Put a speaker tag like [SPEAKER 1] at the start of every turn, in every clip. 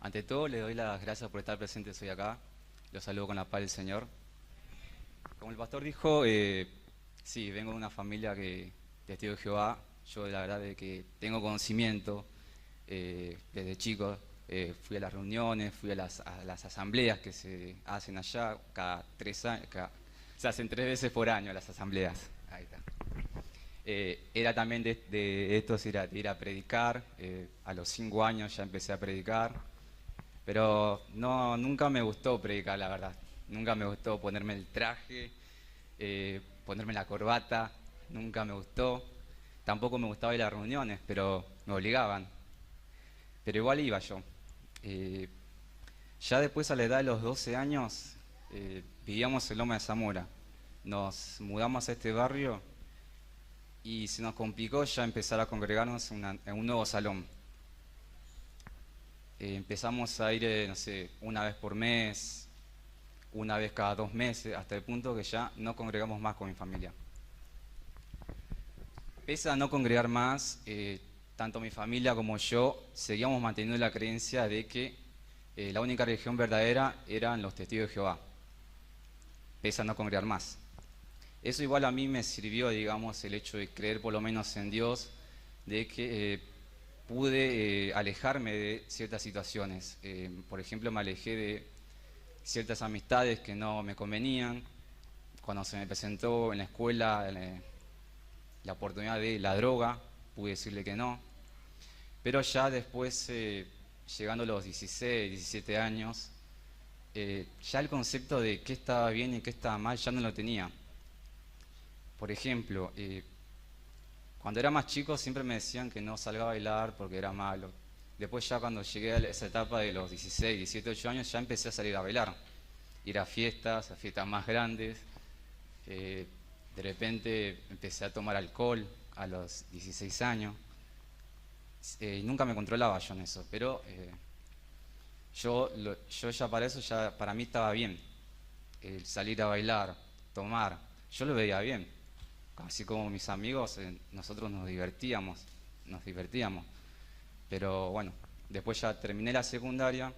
[SPEAKER 1] Ante todo, le doy las gracias por estar presentes hoy acá. Los saludo con la paz del Señor. Como el pastor dijo, sí, vengo de una familia que testigo de Jehová. Yo la verdad de que tengo conocimiento desde chico. Fui a las reuniones, fui a las asambleas que se hacen allá cada 3 años. Se hacen 3 veces por año las asambleas. Ahí está. Era también de estos ir a predicar. A los 5 años ya empecé a predicar. Pero no, nunca me gustó predicar, la verdad. Nunca me gustó ponerme el traje, ponerme la corbata. Nunca me gustó. Tampoco me gustaba ir a las reuniones, pero me obligaban. Pero igual iba yo. Eh, ya después, a la edad de los 12 años, vivíamos en Loma de Zamora. Nos mudamos a este barrio y se nos complicó ya empezar a congregarnos en un nuevo salón. Empezamos a ir, no sé, una vez por mes, una vez cada 2 meses, hasta el punto que ya no congregamos más con mi familia. Pese a no congregar más, tanto mi familia como yo seguíamos manteniendo la creencia de que la única religión verdadera eran los testigos de Jehová, pese a no congregar más. Eso igual a mí me sirvió, digamos, el hecho de creer por lo menos en Dios, de que pude alejarme de ciertas situaciones. Por ejemplo, me alejé de ciertas amistades que no me convenían. Cuando se me presentó en la escuela la oportunidad de la droga, pude decirle que no. Pero ya después, llegando a los 16, 17 años, ya el concepto de qué estaba bien y qué estaba mal ya no lo tenía. Por ejemplo, cuando era más chico siempre me decían que no salga a bailar porque era malo. Después ya cuando llegué a esa etapa de los 16, 17, 18 años ya empecé a salir a bailar. Ir a fiestas más grandes. De repente empecé a tomar alcohol a los 16 años. Nunca me controlaba yo en eso, pero yo ya para eso, ya para mí estaba bien. El salir a bailar, tomar, yo lo veía bien. Así como mis amigos, nosotros nos divertíamos. Pero bueno, después ya terminé la secundaria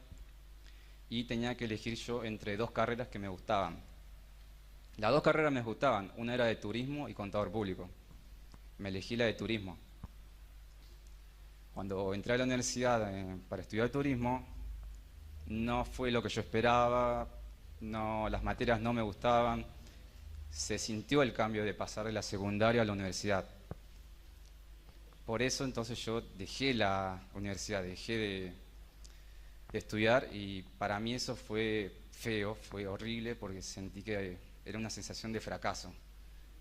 [SPEAKER 1] y tenía que elegir yo entre dos carreras que me gustaban. Las dos carreras me gustaban, una era de turismo y contador público. Me elegí la de turismo. Cuando entré a la universidad para estudiar turismo, no fue lo que yo esperaba, no, las materias no me gustaban. Se sintió el cambio de pasar de la secundaria a la universidad. Por eso entonces yo dejé la universidad, dejé de estudiar, y para mí eso fue feo, fue horrible, porque sentí que era una sensación de fracaso.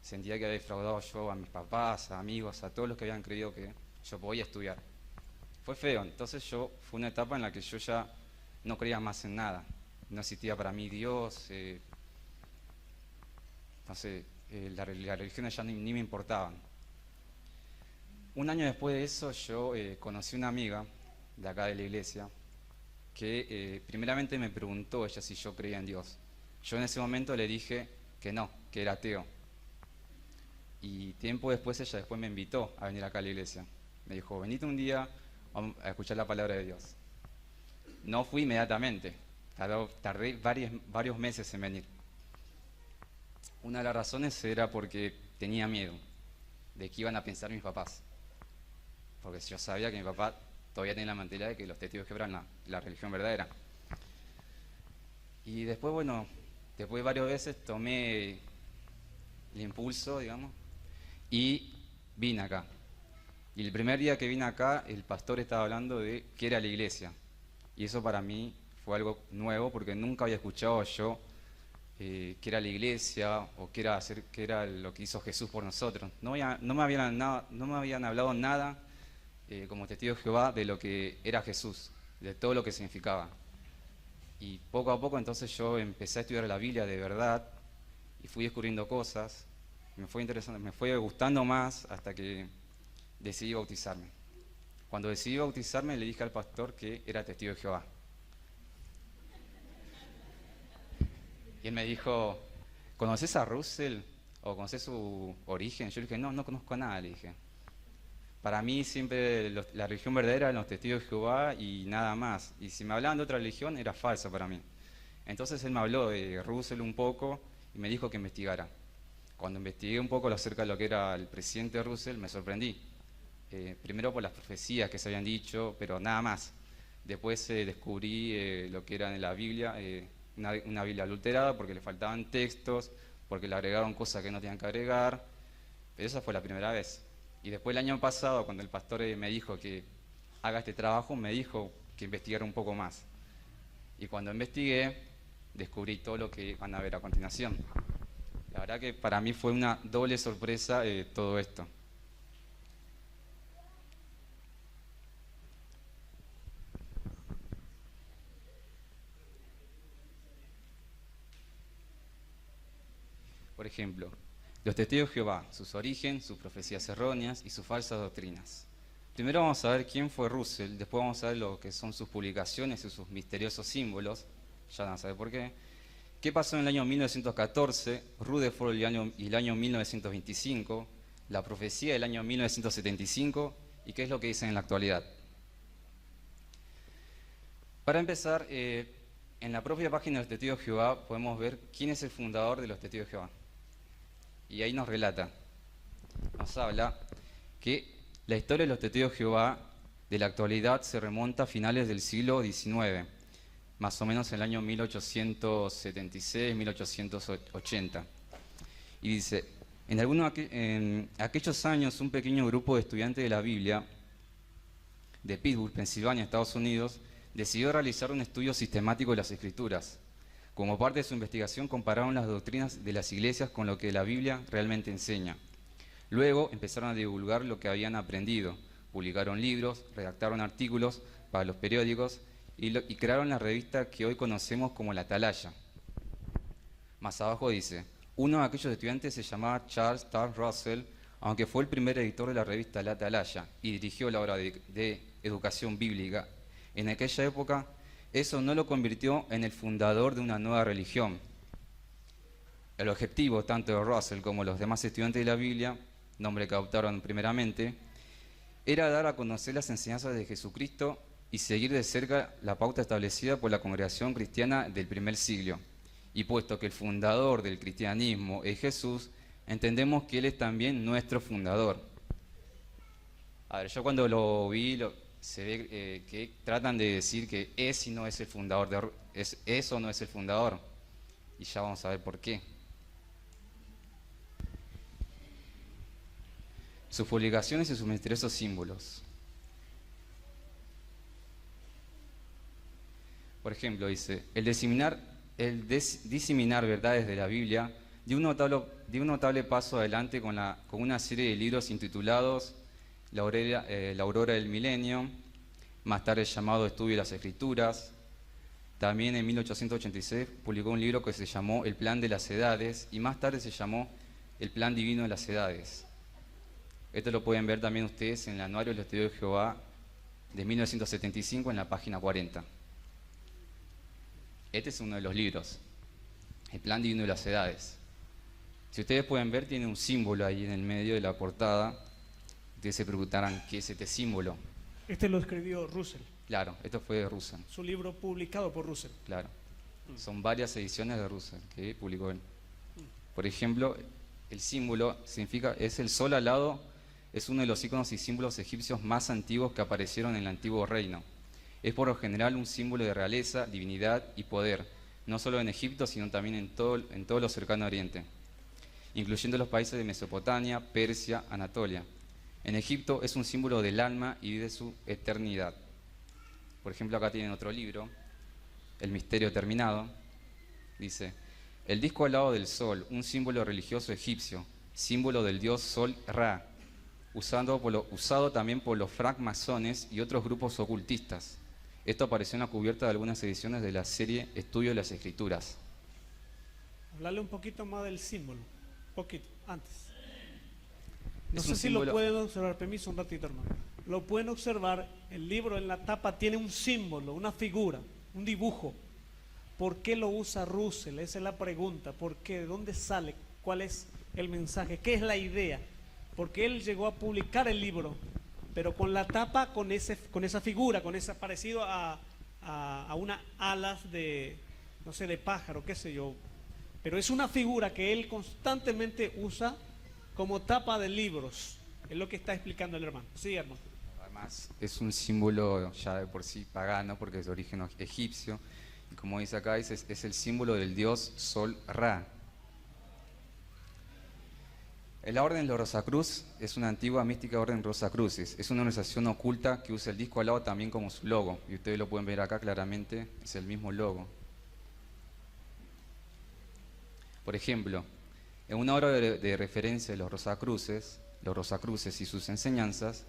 [SPEAKER 1] Sentía que había defraudado yo a mis papás, a amigos, a todos los que habían creído que yo podía estudiar. Fue feo, entonces fue una etapa en la que yo ya no creía más en nada. No existía para mí Dios, no sé, las religiones ya ni me importaban. Un año después de eso yo conocí una amiga de acá de la iglesia que primeramente me preguntó ella si yo creía en Dios. Yo en ese momento le dije que no, que era ateo. Y tiempo después ella después me invitó a venir acá a la iglesia. Me dijo, venite un día a escuchar la palabra de Dios. No fui inmediatamente, tardé varios meses en venir. Una de las razones era porque tenía miedo de qué iban a pensar mis papás. Porque yo sabía que mi papá todavía tenía la mentalidad de que los testigos de Jehová eran la religión verdadera. Y después, bueno, después de varias veces tomé el impulso, digamos, y vine acá. Y el primer día que vine acá, el pastor estaba hablando de qué era la iglesia. Y eso para mí fue algo nuevo, porque nunca había escuchado yo qué era la iglesia o qué era lo que hizo Jesús por nosotros. No me habían hablado nada como testigo de Jehová de lo que era Jesús, de todo lo que significaba. Y poco a poco entonces yo empecé a estudiar la Biblia de verdad y fui descubriendo cosas, me fue interesando, me fue gustando más hasta que decidí bautizarme. Cuando decidí bautizarme le dije al pastor que era testigo de Jehová. Y él me dijo, ¿conoces a Russell? ¿O conoces su origen? Yo le dije, no, no conozco nada, le dije. para mí siempre la religión verdadera eran los testigos de Jehová y nada más. Y si me hablaban de otra religión, era falsa para mí. Entonces él me habló de Russell un poco y me dijo que investigara. Cuando investigué un poco acerca de lo que era el presidente Russell, me sorprendí. Primero por las profecías que se habían dicho, pero nada más. Después descubrí lo que era en la Biblia, una Biblia adulterada porque le faltaban textos, porque le agregaron cosas que no tenían que agregar. Pero esa fue la primera vez. Y después el año pasado, cuando el pastor me dijo que haga este trabajo, me dijo que investigara un poco más. Y cuando investigué, descubrí todo lo que van a ver a continuación. La verdad que para mí fue una doble sorpresa todo esto. Por ejemplo, los testigos de Jehová, sus orígenes, sus profecías erróneas y sus falsas doctrinas. Primero vamos a ver quién fue Russell, después vamos a ver lo que son sus publicaciones y sus misteriosos símbolos, ya van a saber por qué. ¿Qué pasó en el año 1914, Rutherford y el año 1925, la profecía del año 1975 y qué es lo que dicen en la actualidad? Para empezar, en la propia página de los Testigos de Jehová podemos ver quién es el fundador de los Testigos de Jehová. Y ahí nos relata, nos habla que la historia de los Testigos de Jehová de la actualidad se remonta a finales del siglo XIX, más o menos en el año 1876, 1880. Y dice, en aquellos años un pequeño grupo de estudiantes de la Biblia de Pittsburgh, Pensilvania, Estados Unidos, decidió realizar un estudio sistemático de las Escrituras. Como parte de su investigación compararon las doctrinas de las iglesias con lo que la Biblia realmente enseña. Luego empezaron a divulgar lo que habían aprendido, publicaron libros, redactaron artículos para los periódicos y crearon la revista que hoy conocemos como La Atalaya. Más abajo dice, uno de aquellos estudiantes se llamaba Charles Taft Russell, aunque fue el primer editor de la revista La Atalaya y dirigió la obra de educación bíblica. En aquella época, eso no lo convirtió en el fundador de una nueva religión. El objetivo tanto de Russell como los demás estudiantes de la Biblia, nombre que adoptaron primeramente, era dar a conocer las enseñanzas de Jesucristo y seguir de cerca la pauta establecida por la congregación cristiana del primer siglo. Y puesto que el fundador del cristianismo es Jesús, entendemos que Él es también nuestro fundador. A ver, yo cuando lo vi, se ve que tratan de decir que es y no es el fundador, es o no es el fundador. Y ya vamos a ver por qué. Sus publicaciones y sus misteriosos símbolos. Por ejemplo, dice, el diseminar verdades de la Biblia dio un notable paso adelante con una serie de libros intitulados La Aurora del Milenio, más tarde llamado Estudio de las Escrituras. También en 1886 publicó un libro que se llamó El Plan de las Edades y más tarde se llamó El Plan Divino de las Edades. Esto lo pueden ver también ustedes en el Anuario de los Testigos de Jehová de 1975 en la página 40. Este es uno de los libros, El Plan Divino de las Edades. Si ustedes pueden ver, tiene un símbolo ahí en el medio de la portada. Ustedes se preguntarán, ¿qué es este símbolo?
[SPEAKER 2] Este lo escribió Russell.
[SPEAKER 1] Claro, esto fue de Russell.
[SPEAKER 2] Su libro publicado por Russell.
[SPEAKER 1] Claro, son varias ediciones de Russell que publicó él. Por ejemplo, el símbolo es el sol alado, es uno de los iconos y símbolos egipcios más antiguos que aparecieron en el antiguo reino. Es por lo general un símbolo de realeza, divinidad y poder, no solo en Egipto, sino también en todo lo cercano Oriente, incluyendo los países de Mesopotamia, Persia, Anatolia. En Egipto es un símbolo del alma y de su eternidad. Por ejemplo, acá tienen otro libro, El Misterio Terminado. Dice, el disco alado del sol, un símbolo religioso egipcio, símbolo del dios Sol Ra, usado también por los francmasones y otros grupos ocultistas. Esto apareció en la cubierta de algunas ediciones de la serie Estudio de las Escrituras.
[SPEAKER 2] Hablarle un poquito más del símbolo, poquito, antes. No
[SPEAKER 1] Es
[SPEAKER 2] sé
[SPEAKER 1] un
[SPEAKER 2] si
[SPEAKER 1] símbolo.
[SPEAKER 2] lo pueden observar, permiso un ratito, hermano. Lo pueden observar, el libro en la tapa tiene un símbolo, una figura, un dibujo. ¿Por qué lo usa Russell? Esa es la pregunta. ¿Por qué? ¿De dónde sale? ¿Cuál es el mensaje? ¿Qué es la idea? Porque él llegó a publicar el libro pero con la tapa, con esa figura, con esa parecido a una alas de, no sé, de pájaro, qué sé yo. Pero es una figura que él constantemente usa como tapa de libros. Es lo que está explicando el hermano. Sí, hermano.
[SPEAKER 1] Además, es un símbolo ya de por sí pagano, porque es de origen egipcio. Y como dice acá, es el símbolo del dios Sol Ra. La Orden de los Rosacruz es una antigua mística orden Rosacruces. Es una organización oculta que usa el disco alado también como su logo. Y ustedes lo pueden ver acá claramente, es el mismo logo. Por ejemplo, en una obra de referencia de los Rosacruces y sus enseñanzas,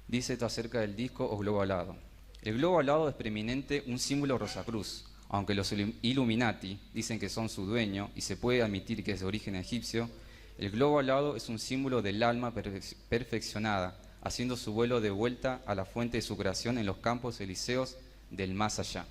[SPEAKER 1] dice esto acerca del disco o globo alado. El globo alado es preeminente un símbolo Rosacruz, aunque los Illuminati dicen que son su dueño y se puede admitir que es de origen egipcio. El globo alado es un símbolo del alma perfeccionada, haciendo su vuelo de vuelta a la fuente de su creación en los campos elíseos del más allá.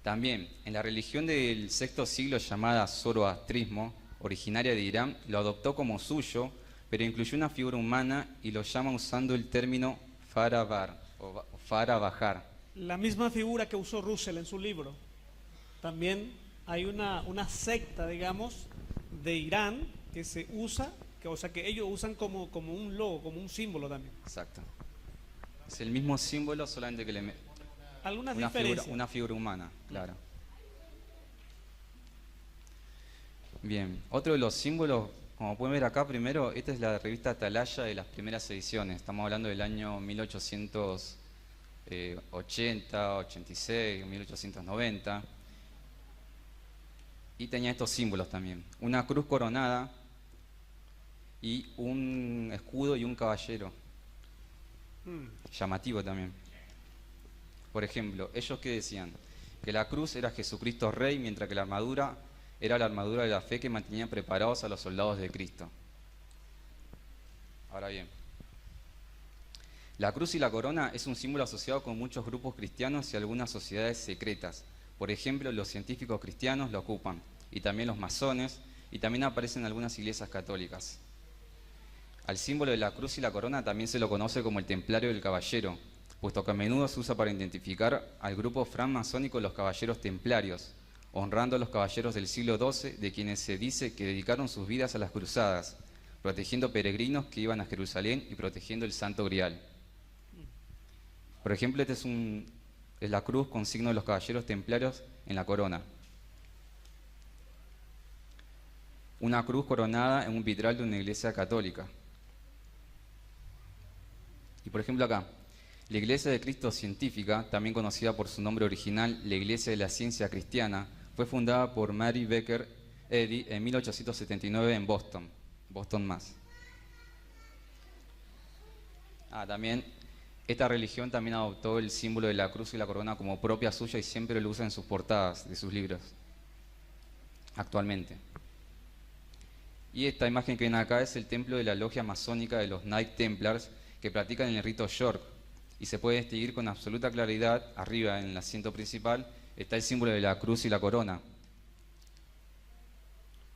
[SPEAKER 1] También, en la religión del sexto siglo llamada zoroastrismo, originaria de Irán, lo adoptó como suyo, pero incluyó una figura humana y lo llama usando el término Farabar o Farabajar.
[SPEAKER 2] La misma figura que usó Russell en su libro. También hay una secta, digamos, de Irán que se usa, o sea que ellos usan como un logo, como un símbolo también.
[SPEAKER 1] Exacto. Es el mismo símbolo, solamente que le
[SPEAKER 2] Algunas diferencias.
[SPEAKER 1] Una figura humana, claro. Bien, otro de los símbolos, como pueden ver acá primero, esta es la revista Atalaya de las primeras ediciones. Estamos hablando del año 1880, 86, 1890. Y tenía estos símbolos también. Una cruz coronada y un escudo y un caballero. Llamativo también. Por ejemplo, ellos que decían que la cruz era Jesucristo Rey, mientras que la armadura era la armadura de la fe que mantenía preparados a los soldados de Cristo. Ahora bien, la cruz y la corona es un símbolo asociado con muchos grupos cristianos y algunas sociedades secretas. Por ejemplo, los científicos cristianos lo ocupan, y también los masones, y también aparecen en algunas iglesias católicas. Al símbolo de la cruz y la corona también se lo conoce como el templario del caballero, puesto que a menudo se usa para identificar al grupo francmasónico los caballeros templarios, honrando a los caballeros del siglo XII, de quienes se dice que dedicaron sus vidas a las cruzadas, protegiendo peregrinos que iban a Jerusalén y protegiendo el Santo Grial. Por ejemplo, este es la cruz con signo de los caballeros templarios en la corona. Una cruz coronada en un vitral de una iglesia católica. Y por ejemplo acá, la Iglesia de Cristo Científica, también conocida por su nombre original, la Iglesia de la Ciencia Cristiana, fue fundada por Mary Baker Eddy en 1879 en Boston, Mass. También esta religión también adoptó el símbolo de la cruz y la corona como propia suya y siempre lo usa en sus portadas de sus libros, actualmente. Y esta imagen que ven acá es el templo de la logia masónica de los Knight Templars que practican el rito York, y se puede distinguir con absoluta claridad, arriba en el asiento principal, está el símbolo de la cruz y la corona,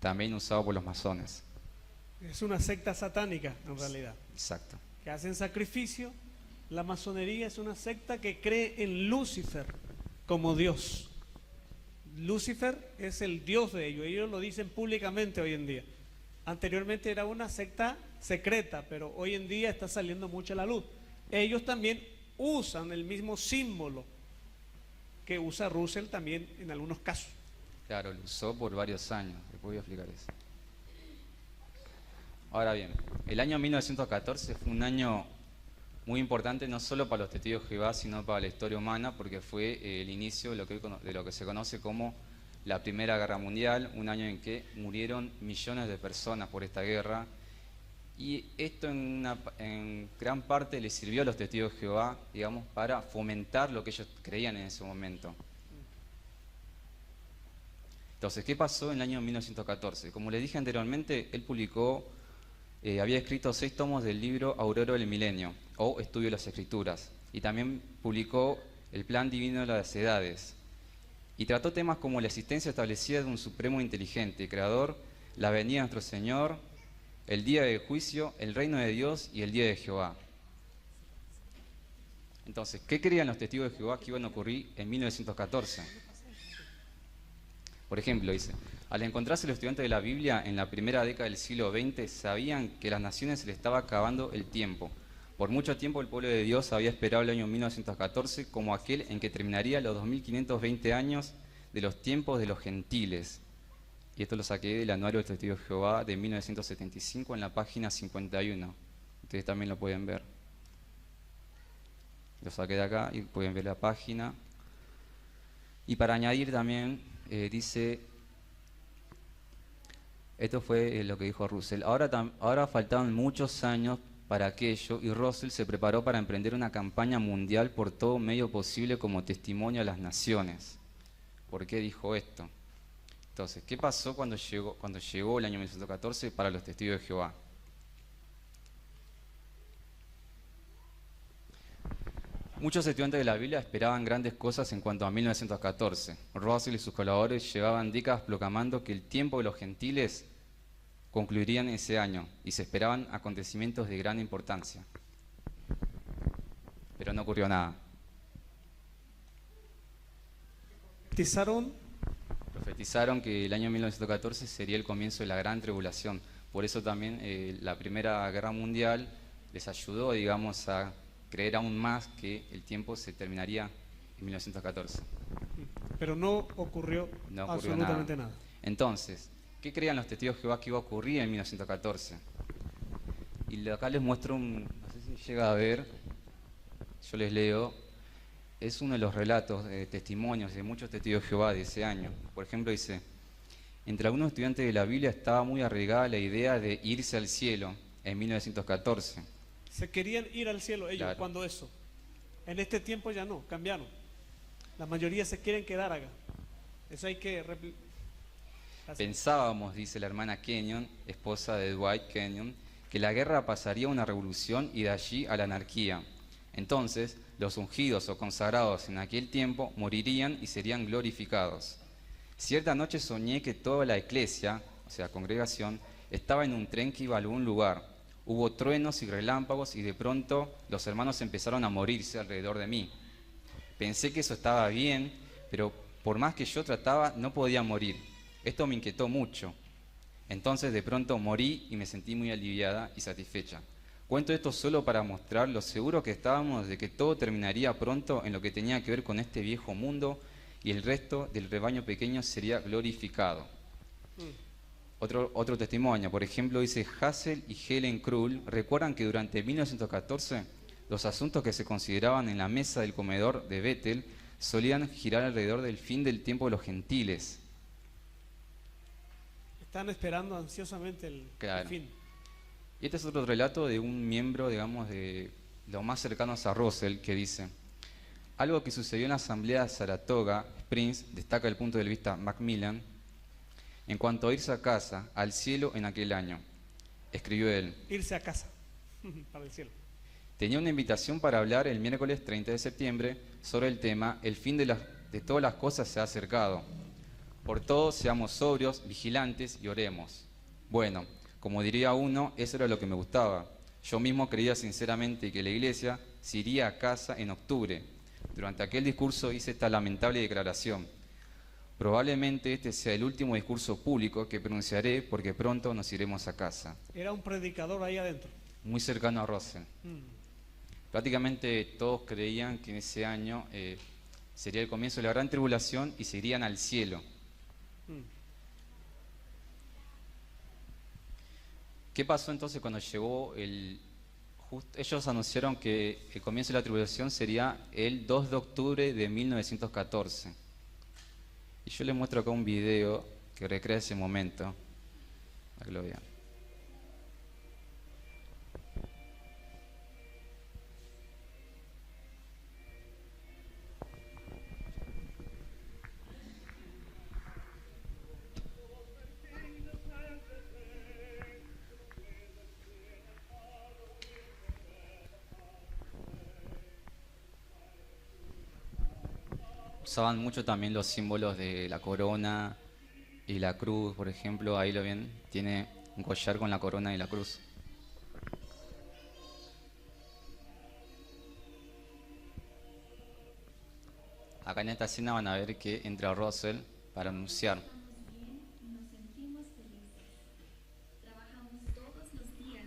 [SPEAKER 1] también usado por los masones.
[SPEAKER 2] Es una secta satánica, en realidad.
[SPEAKER 1] Exacto.
[SPEAKER 2] Que hacen sacrificio. La masonería es una secta que cree en Lucifer como Dios. Lucifer es el Dios de ellos lo dicen públicamente hoy en día. Anteriormente era una secta secreta, pero hoy en día está saliendo mucho a la luz. Ellos también usan el mismo símbolo que usa Russell también en algunos casos.
[SPEAKER 1] Claro, lo usó por varios años, después voy a explicar eso. Ahora bien, el año 1914 fue un año muy importante no solo para los testigos de Jehová, sino para la historia humana, porque fue el inicio de lo que se conoce como la Primera Guerra Mundial, un año en que murieron millones de personas por esta guerra. Y esto en gran parte le sirvió a los testigos de Jehová, digamos, para fomentar lo que ellos creían en ese momento. Entonces, ¿qué pasó en el año 1914? Como les dije anteriormente, él había escrito 6 tomos del libro Aurora del Milenio, o Estudio de las Escrituras, y también publicó El Plan Divino de las Edades, y trató temas como la existencia establecida de un Supremo Inteligente, Creador, la venida de nuestro Señor, el día de juicio, el reino de Dios y el día de Jehová. Entonces, ¿qué creían los testigos de Jehová que iban a ocurrir en 1914? Por ejemplo, dice, al encontrarse los estudiantes de la Biblia en la primera década del siglo XX, sabían que a las naciones se les estaba acabando el tiempo. Por mucho tiempo el pueblo de Dios había esperado el año 1914 como aquel en que terminaría los 2520 años de los tiempos de los gentiles. Y esto lo saqué del Anuario del Testigo de Jehová de 1975 en la página 51. Ustedes también lo pueden ver. Lo saqué de acá y pueden ver la página. Y para añadir también, dice, esto fue lo que dijo Russell, ahora faltaban muchos años para aquello y Russell se preparó para emprender una campaña mundial por todo medio posible como testimonio a las naciones. ¿Por qué dijo esto? Entonces, ¿qué pasó cuando llegó el año 1914 para los testigos de Jehová? Muchos estudiantes de la Biblia esperaban grandes cosas en cuanto a 1914. Russell y sus colaboradores llevaban décadas proclamando que el tiempo de los gentiles concluirían ese año y se esperaban acontecimientos de gran importancia. Pero no ocurrió nada. Profetizaron que el año 1914 sería el comienzo de la gran tribulación. Por eso también la Primera Guerra Mundial les ayudó, digamos, a creer aún más que el tiempo se terminaría en 1914.
[SPEAKER 2] Pero no ocurrió absolutamente nada.
[SPEAKER 1] Entonces, ¿qué creían los testigos de Jehová que iba a ocurrir en 1914? Y acá les muestro no sé si llega a ver, yo les leo, es uno de los relatos, testimonios de muchos testigos de Jehová de ese año. Por ejemplo, dice, entre algunos estudiantes de la Biblia estaba muy arraigada la idea de irse al cielo en 1914.
[SPEAKER 2] Se querían ir al cielo ellos,
[SPEAKER 1] Claro.
[SPEAKER 2] cuando eso. En este tiempo ya no, cambiaron. La mayoría se quieren quedar acá. Eso hay que
[SPEAKER 1] Pensábamos, dice la hermana Kenyon, esposa de Dwight Kenyon, que la guerra pasaría a una revolución y de allí a la anarquía. Entonces, los ungidos o consagrados en aquel tiempo morirían y serían glorificados. Cierta noche soñé que toda la iglesia, o sea, congregación, estaba en un tren que iba a algún lugar. Hubo truenos y relámpagos y de pronto los hermanos empezaron a morirse alrededor de mí. Pensé que eso estaba bien, pero por más que yo trataba, no podía morir. Esto me inquietó mucho. Entonces de pronto morí y me sentí muy aliviada y satisfecha. Cuento esto solo para mostrar lo seguro que estábamos de que todo terminaría pronto en lo que tenía que ver con este viejo mundo y el resto del rebaño pequeño sería glorificado. Otro testimonio, por ejemplo, dice Hassel y Helen Krull recuerdan que durante 1914 los asuntos que se consideraban en la mesa del comedor de Bethel solían girar alrededor del fin del tiempo de los gentiles.
[SPEAKER 2] Están esperando ansiosamente el fin.
[SPEAKER 1] Y este es otro relato de un miembro, digamos, de los más cercanos a Russell, que dice, algo que sucedió en la asamblea de Saratoga Springs, destaca el punto de vista Macmillan, en cuanto a irse a casa, al cielo en aquel año. Escribió él.
[SPEAKER 2] Irse a casa, para el cielo.
[SPEAKER 1] Tenía una invitación para hablar el miércoles 30 de septiembre sobre el tema el fin de todas las cosas se ha acercado. Por todo seamos sobrios, vigilantes y oremos. Bueno, como diría uno, eso era lo que me gustaba. Yo mismo creía sinceramente que la iglesia se iría a casa en octubre. Durante aquel discurso hice esta lamentable declaración. Probablemente este sea el último discurso público que pronunciaré porque pronto nos iremos a casa.
[SPEAKER 2] Era un predicador ahí adentro.
[SPEAKER 1] Muy cercano a Russell. Prácticamente todos creían que en ese año sería el comienzo de la gran tribulación y se irían al cielo. ¿Qué pasó entonces cuando llegó ellos anunciaron que el comienzo de la tribulación sería el 2 de octubre de 1914. Y yo les muestro acá un video que recrea ese momento, para que lo vean. Usaban mucho también los símbolos de la corona y la cruz, por ejemplo, ahí lo ven, tiene un collar con la corona y la cruz. Acá en esta escena van a ver que entra Russell para anunciar.
[SPEAKER 3] Nos sentimos felices. Trabajamos todos los días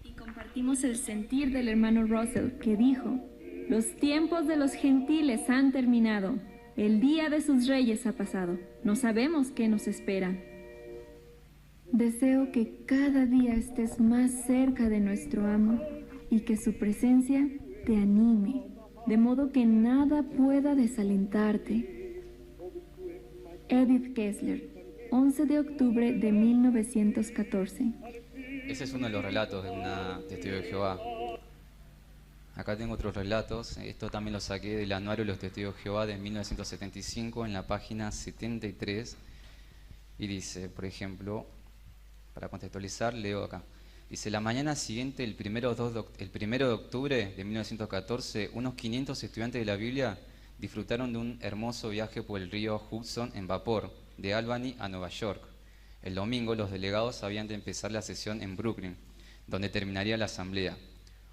[SPEAKER 3] y compartimos el sentir del hermano Russell, que dijo: los tiempos de los gentiles han terminado. El día de sus reyes ha pasado. No sabemos qué nos espera. Deseo que cada día estés más cerca de nuestro amo y que su presencia te anime, de modo que nada pueda desalentarte. Edith Kessler, 11 de octubre de 1914.
[SPEAKER 1] Ese es uno de los relatos de una testigo de Jehová. Acá tengo otros relatos. Esto también lo saqué del Anuario de los Testigos de Jehová de 1975 en la página 73. Y dice, por ejemplo, para contextualizar, leo acá. Dice, la mañana siguiente, el 1 de octubre de 1914, unos 500 estudiantes de la Biblia disfrutaron de un hermoso viaje por el río Hudson en vapor, de Albany a Nueva York. El domingo, los delegados habían de empezar la sesión en Brooklyn, donde terminaría la asamblea.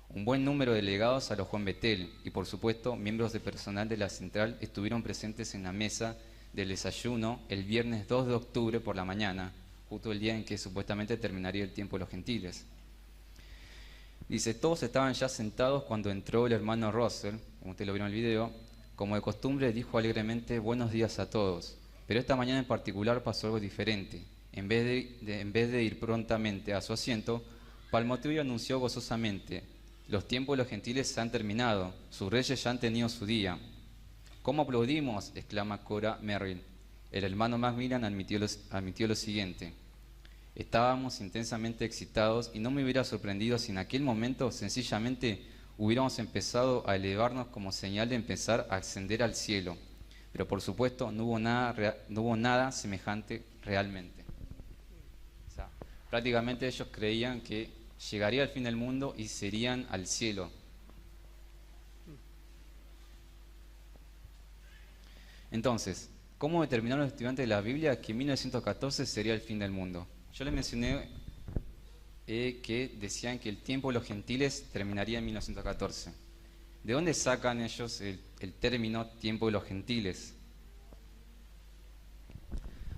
[SPEAKER 1] Un buen número de delegados alojó en Betel y, por supuesto, miembros de personal de la central estuvieron presentes en la mesa del desayuno el viernes 2 de octubre por la mañana, justo el día en que supuestamente terminaría el tiempo de los gentiles. Dice, todos estaban ya sentados cuando entró el hermano Russell, como usted lo vio en el video. Como de costumbre, dijo alegremente buenos días a todos, pero esta mañana en particular pasó algo diferente. En vez de ir prontamente a su asiento, palmoteó y anunció gozosamente: los tiempos de los gentiles se han terminado, sus reyes ya han tenido su día. ¿Cómo aplaudimos?, exclama Cora Merrill. El hermano Macmillan admitió lo siguiente: estábamos intensamente excitados y no me hubiera sorprendido si en aquel momento sencillamente hubiéramos empezado a elevarnos como señal de empezar a ascender al cielo. Pero por supuesto no hubo nada semejante realmente. O sea, prácticamente ellos creían que llegaría el fin del mundo y se irían al cielo. Entonces, ¿cómo determinaron los estudiantes de la Biblia que 1914 sería el fin del mundo? Yo les mencioné que decían que el tiempo de los gentiles terminaría en 1914. ¿De dónde sacan ellos el término tiempo de los gentiles?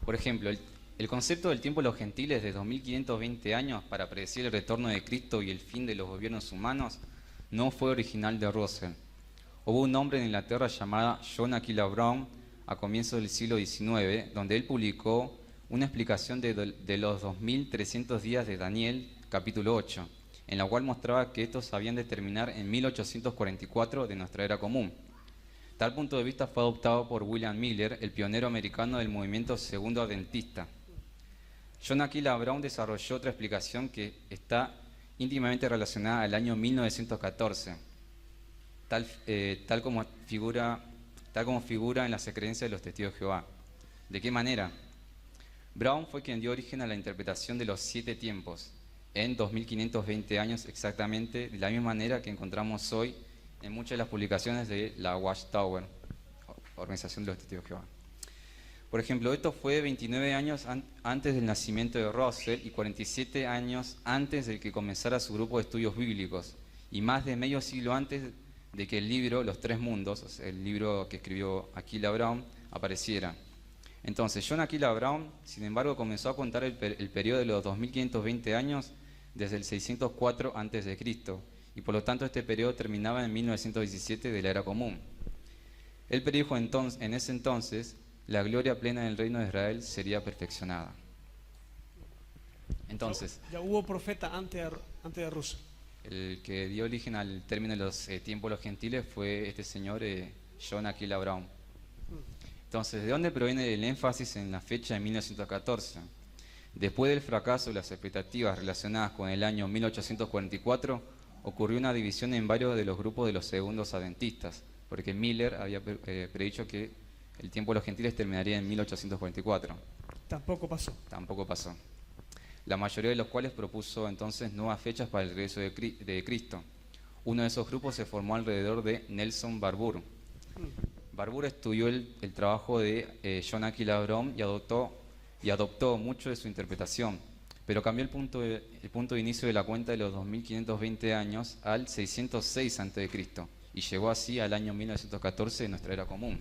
[SPEAKER 1] Por ejemplo, el concepto del tiempo de los gentiles de 2520 años para predecir el retorno de Cristo y el fin de los gobiernos humanos no fue original de Russell. Hubo un hombre en Inglaterra llamado John Aquila Brown a comienzos del siglo XIX, donde él publicó una explicación de los 2300 días de Daniel, capítulo 8, en la cual mostraba que estos habían de terminar en 1844 de nuestra era común. Tal punto de vista fue adoptado por William Miller, el pionero americano del movimiento segundo adventista. John Aquila Brown desarrolló otra explicación que está íntimamente relacionada al año 1914, tal como figura en las creencias de los testigos de Jehová. ¿De qué manera? Brown fue quien dio origen a la interpretación de los 7 tiempos, en 2520 años exactamente, de la misma manera que encontramos hoy en muchas de las publicaciones de la Watchtower, Organización de los Testigos de Jehová. Por ejemplo, esto fue 29 años antes del nacimiento de Russell y 47 años antes de que comenzara su grupo de estudios bíblicos, y más de medio siglo antes de que el libro Los Tres Mundos, o sea, el libro que escribió Aquila Brown, apareciera. Entonces, John Aquila Brown, sin embargo, comenzó a contar el periodo de los 2520 años desde el 604 a.C., y por lo tanto este periodo terminaba en 1917 de la era común. Él predijo en ese entonces la gloria plena del reino de Israel sería perfeccionada. Entonces,
[SPEAKER 2] ya hubo profeta antes de Russell.
[SPEAKER 1] El que dio origen al término de los tiempos de los gentiles fue este señor John Aquila Brown. Entonces, ¿de dónde proviene el énfasis en la fecha de 1914? Después del fracaso de las expectativas relacionadas con el año 1844, ocurrió una división en varios de los grupos de los segundos adventistas, porque Miller había predicho que el tiempo de los gentiles terminaría en 1844.
[SPEAKER 2] Tampoco pasó.
[SPEAKER 1] Tampoco pasó. La mayoría de los cuales propuso entonces nuevas fechas para el regreso de Cristo. Uno de esos grupos se formó alrededor de Nelson Barbour. Barbour estudió el trabajo de John Aquila Brown y adoptó mucho de su interpretación, pero cambió el punto de inicio de la cuenta de los 2520 años al 606 a.C. y llegó así al año 1914 de nuestra era común.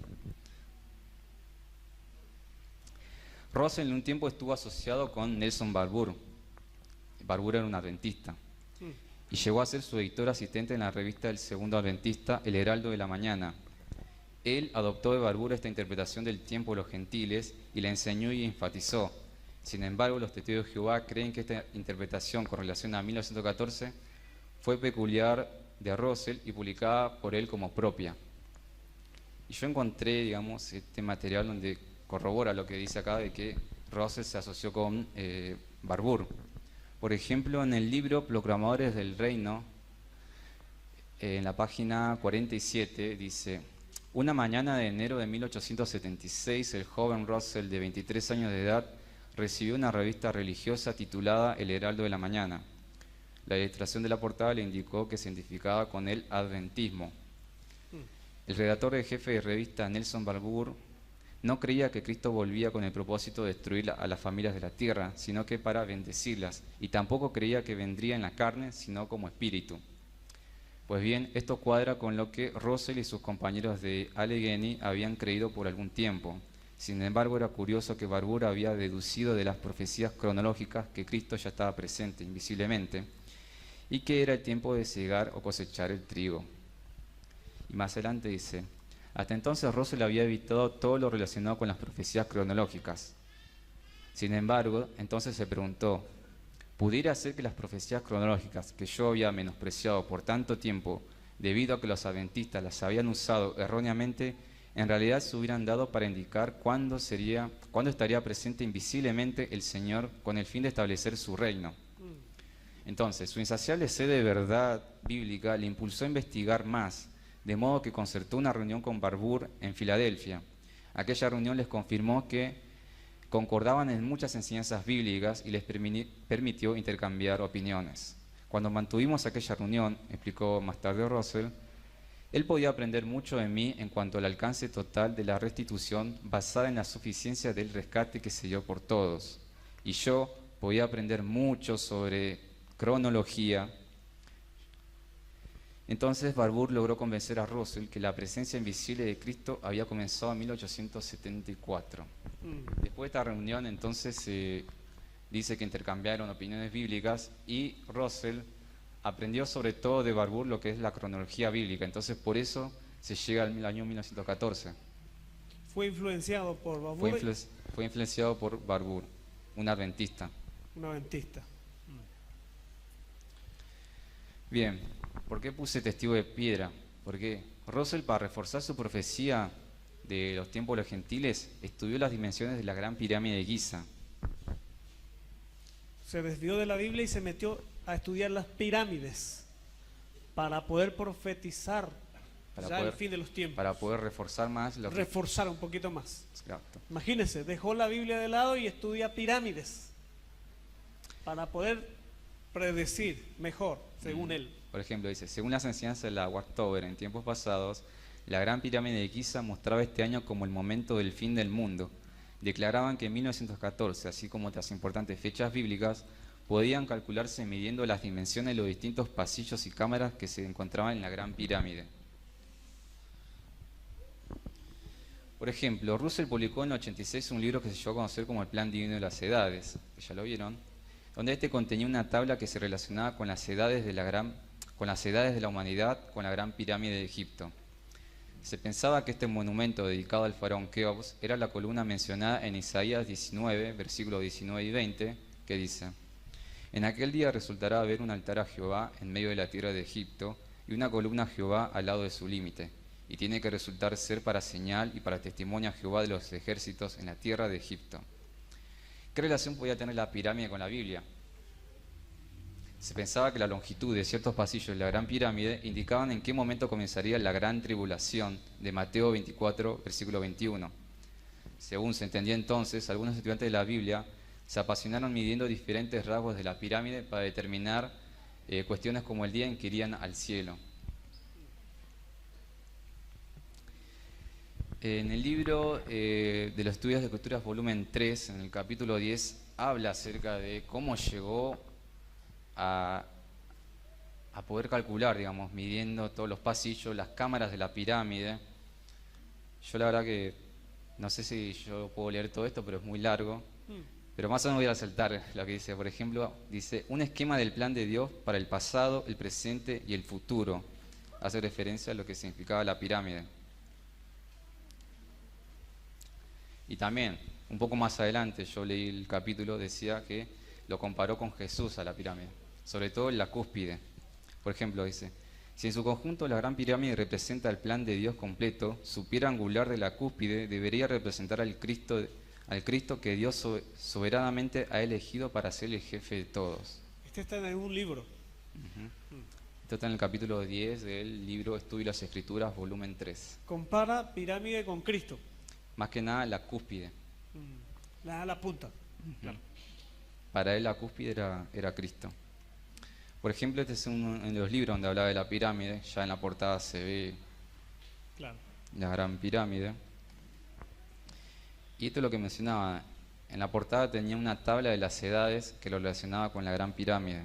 [SPEAKER 1] Russell en un tiempo estuvo asociado con Nelson Barbour. Barbour era un adventista y llegó a ser su editor asistente en la revista del Segundo Adventista, El Heraldo de la Mañana. Él adoptó de Barbour esta interpretación del tiempo de los gentiles y la enseñó y enfatizó. Sin embargo, los testigos de Jehová creen que esta interpretación con relación a 1914 fue peculiar de Russell y publicada por él como propia. Y yo encontré, digamos, este material donde corrobora lo que dice acá de que Russell se asoció con Barbour. Por ejemplo, en el libro Proclamadores del Reino, en la página 47, dice: una mañana de enero de 1876, el joven Russell, de 23 años de edad, recibió una revista religiosa titulada El Heraldo de la Mañana. La ilustración de la portada le indicó que se identificaba con el adventismo. El redactor en jefe de revista, Nelson Barbour, no creía que Cristo volvía con el propósito de destruir a las familias de la tierra, sino que para bendecirlas, y tampoco creía que vendría en la carne, sino como espíritu. Pues bien, esto cuadra con lo que Russell y sus compañeros de Allegheny habían creído por algún tiempo. Sin embargo, era curioso que Barbour había deducido de las profecías cronológicas que Cristo ya estaba presente invisiblemente y que era el tiempo de cegar o cosechar el trigo. Y más adelante dice: hasta entonces Russell había evitado todo lo relacionado con las profecías cronológicas. Sin embargo, entonces se preguntó: ¿pudiera ser que las profecías cronológicas que yo había menospreciado por tanto tiempo, debido a que los adventistas las habían usado erróneamente, en realidad se hubieran dado para indicar cuándo estaría presente invisiblemente el Señor con el fin de establecer su reino? Entonces, su insaciable sed de verdad bíblica le impulsó a investigar más, de modo que concertó una reunión con Barbour en Filadelfia. Aquella reunión les confirmó que concordaban en muchas enseñanzas bíblicas y les permitió intercambiar opiniones. Cuando mantuvimos aquella reunión, explicó más tarde Russell, él podía aprender mucho de mí en cuanto al alcance total de la restitución basada en la suficiencia del rescate que se dio por todos. Y yo podía aprender mucho sobre cronología. Entonces Barbour logró convencer a Russell que la presencia invisible de Cristo había comenzado en 1874. Después de esta reunión, entonces, dice que intercambiaron opiniones bíblicas y Russell aprendió sobre todo de Barbour lo que es la cronología bíblica. Entonces, por eso se llega al año 1914.
[SPEAKER 2] Fue influenciado por Barbour.
[SPEAKER 1] Fue influenciado por Barbour, un adventista.
[SPEAKER 2] Un adventista.
[SPEAKER 1] Bien, ¿por qué puse testigo de piedra? Porque Russell, para reforzar su profecía de los tiempos de los gentiles, estudió las dimensiones de la gran pirámide de Giza.
[SPEAKER 2] Se desvió de la Biblia y se metió a estudiar las pirámides para poder profetizar el fin de los tiempos.
[SPEAKER 1] Para poder reforzar más.
[SPEAKER 2] Reforzar un poquito más.
[SPEAKER 1] Exacto.
[SPEAKER 2] Imagínense, dejó la Biblia de lado y estudia pirámides para poder predecir mejor, según él.
[SPEAKER 1] Por ejemplo, dice, según las enseñanzas de la Watchtower en tiempos pasados, la gran pirámide de Giza mostraba este año como el momento del fin del mundo. Declaraban que en 1914, así como otras importantes fechas bíblicas, podían calcularse midiendo las dimensiones de los distintos pasillos y cámaras que se encontraban en la gran pirámide. Por ejemplo, Russell publicó en el 86 un libro que se llegó a conocer como El Plan Divino de las Edades, que ya lo vieron, donde este contenía una tabla que se relacionaba con las edades de la humanidad con la gran pirámide de Egipto. Se pensaba que este monumento dedicado al faraón Keops era la columna mencionada en Isaías 19, versículos 19 y 20, que dice: en aquel día resultará haber un altar a Jehová en medio de la tierra de Egipto y una columna a Jehová al lado de su límite, y tiene que resultar ser para señal y para testimonio a Jehová de los ejércitos en la tierra de Egipto. ¿Qué relación podía tener la pirámide con la Biblia? Se pensaba que la longitud de ciertos pasillos de la gran pirámide indicaban en qué momento comenzaría la gran tribulación de Mateo 24, versículo 21. Según se entendía entonces, algunos estudiantes de la Biblia se apasionaron midiendo diferentes rasgos de la pirámide para determinar cuestiones como el día en que irían al cielo. En el libro de los estudios de escrituras volumen 3, en el capítulo 10, habla acerca de cómo llegó a, a poder calcular, digamos, midiendo todos los pasillos, las cámaras de la pirámide. Yo la verdad que no sé si yo puedo leer todo esto, pero es muy largo. Pero más o menos voy a saltar lo que dice. Por ejemplo, dice, un esquema del plan de Dios para el pasado, el presente y el futuro. Hace referencia a lo que significaba la pirámide. Y también, un poco más adelante, yo leí el capítulo, decía que lo comparó con Jesús a la pirámide, sobre todo en la cúspide. Por ejemplo, dice, si en su conjunto la gran pirámide representa el plan de Dios completo, su piedra angular de la cúspide debería representar al Cristo que Dios soberanamente ha elegido para ser el jefe de todos.
[SPEAKER 2] Este está en un libro.
[SPEAKER 1] Esto está en el capítulo 10 del libro Estudio de las Escrituras, volumen 3.
[SPEAKER 2] Compara pirámide con Cristo.
[SPEAKER 1] Más que nada la cúspide.
[SPEAKER 2] La punta. Claro.
[SPEAKER 1] Para él la cúspide era Cristo. Por ejemplo, este es uno de los libros donde hablaba de la pirámide. Ya en la portada se ve la gran pirámide. Y esto es lo que mencionaba. En la portada tenía una tabla de las edades que lo relacionaba con la gran pirámide.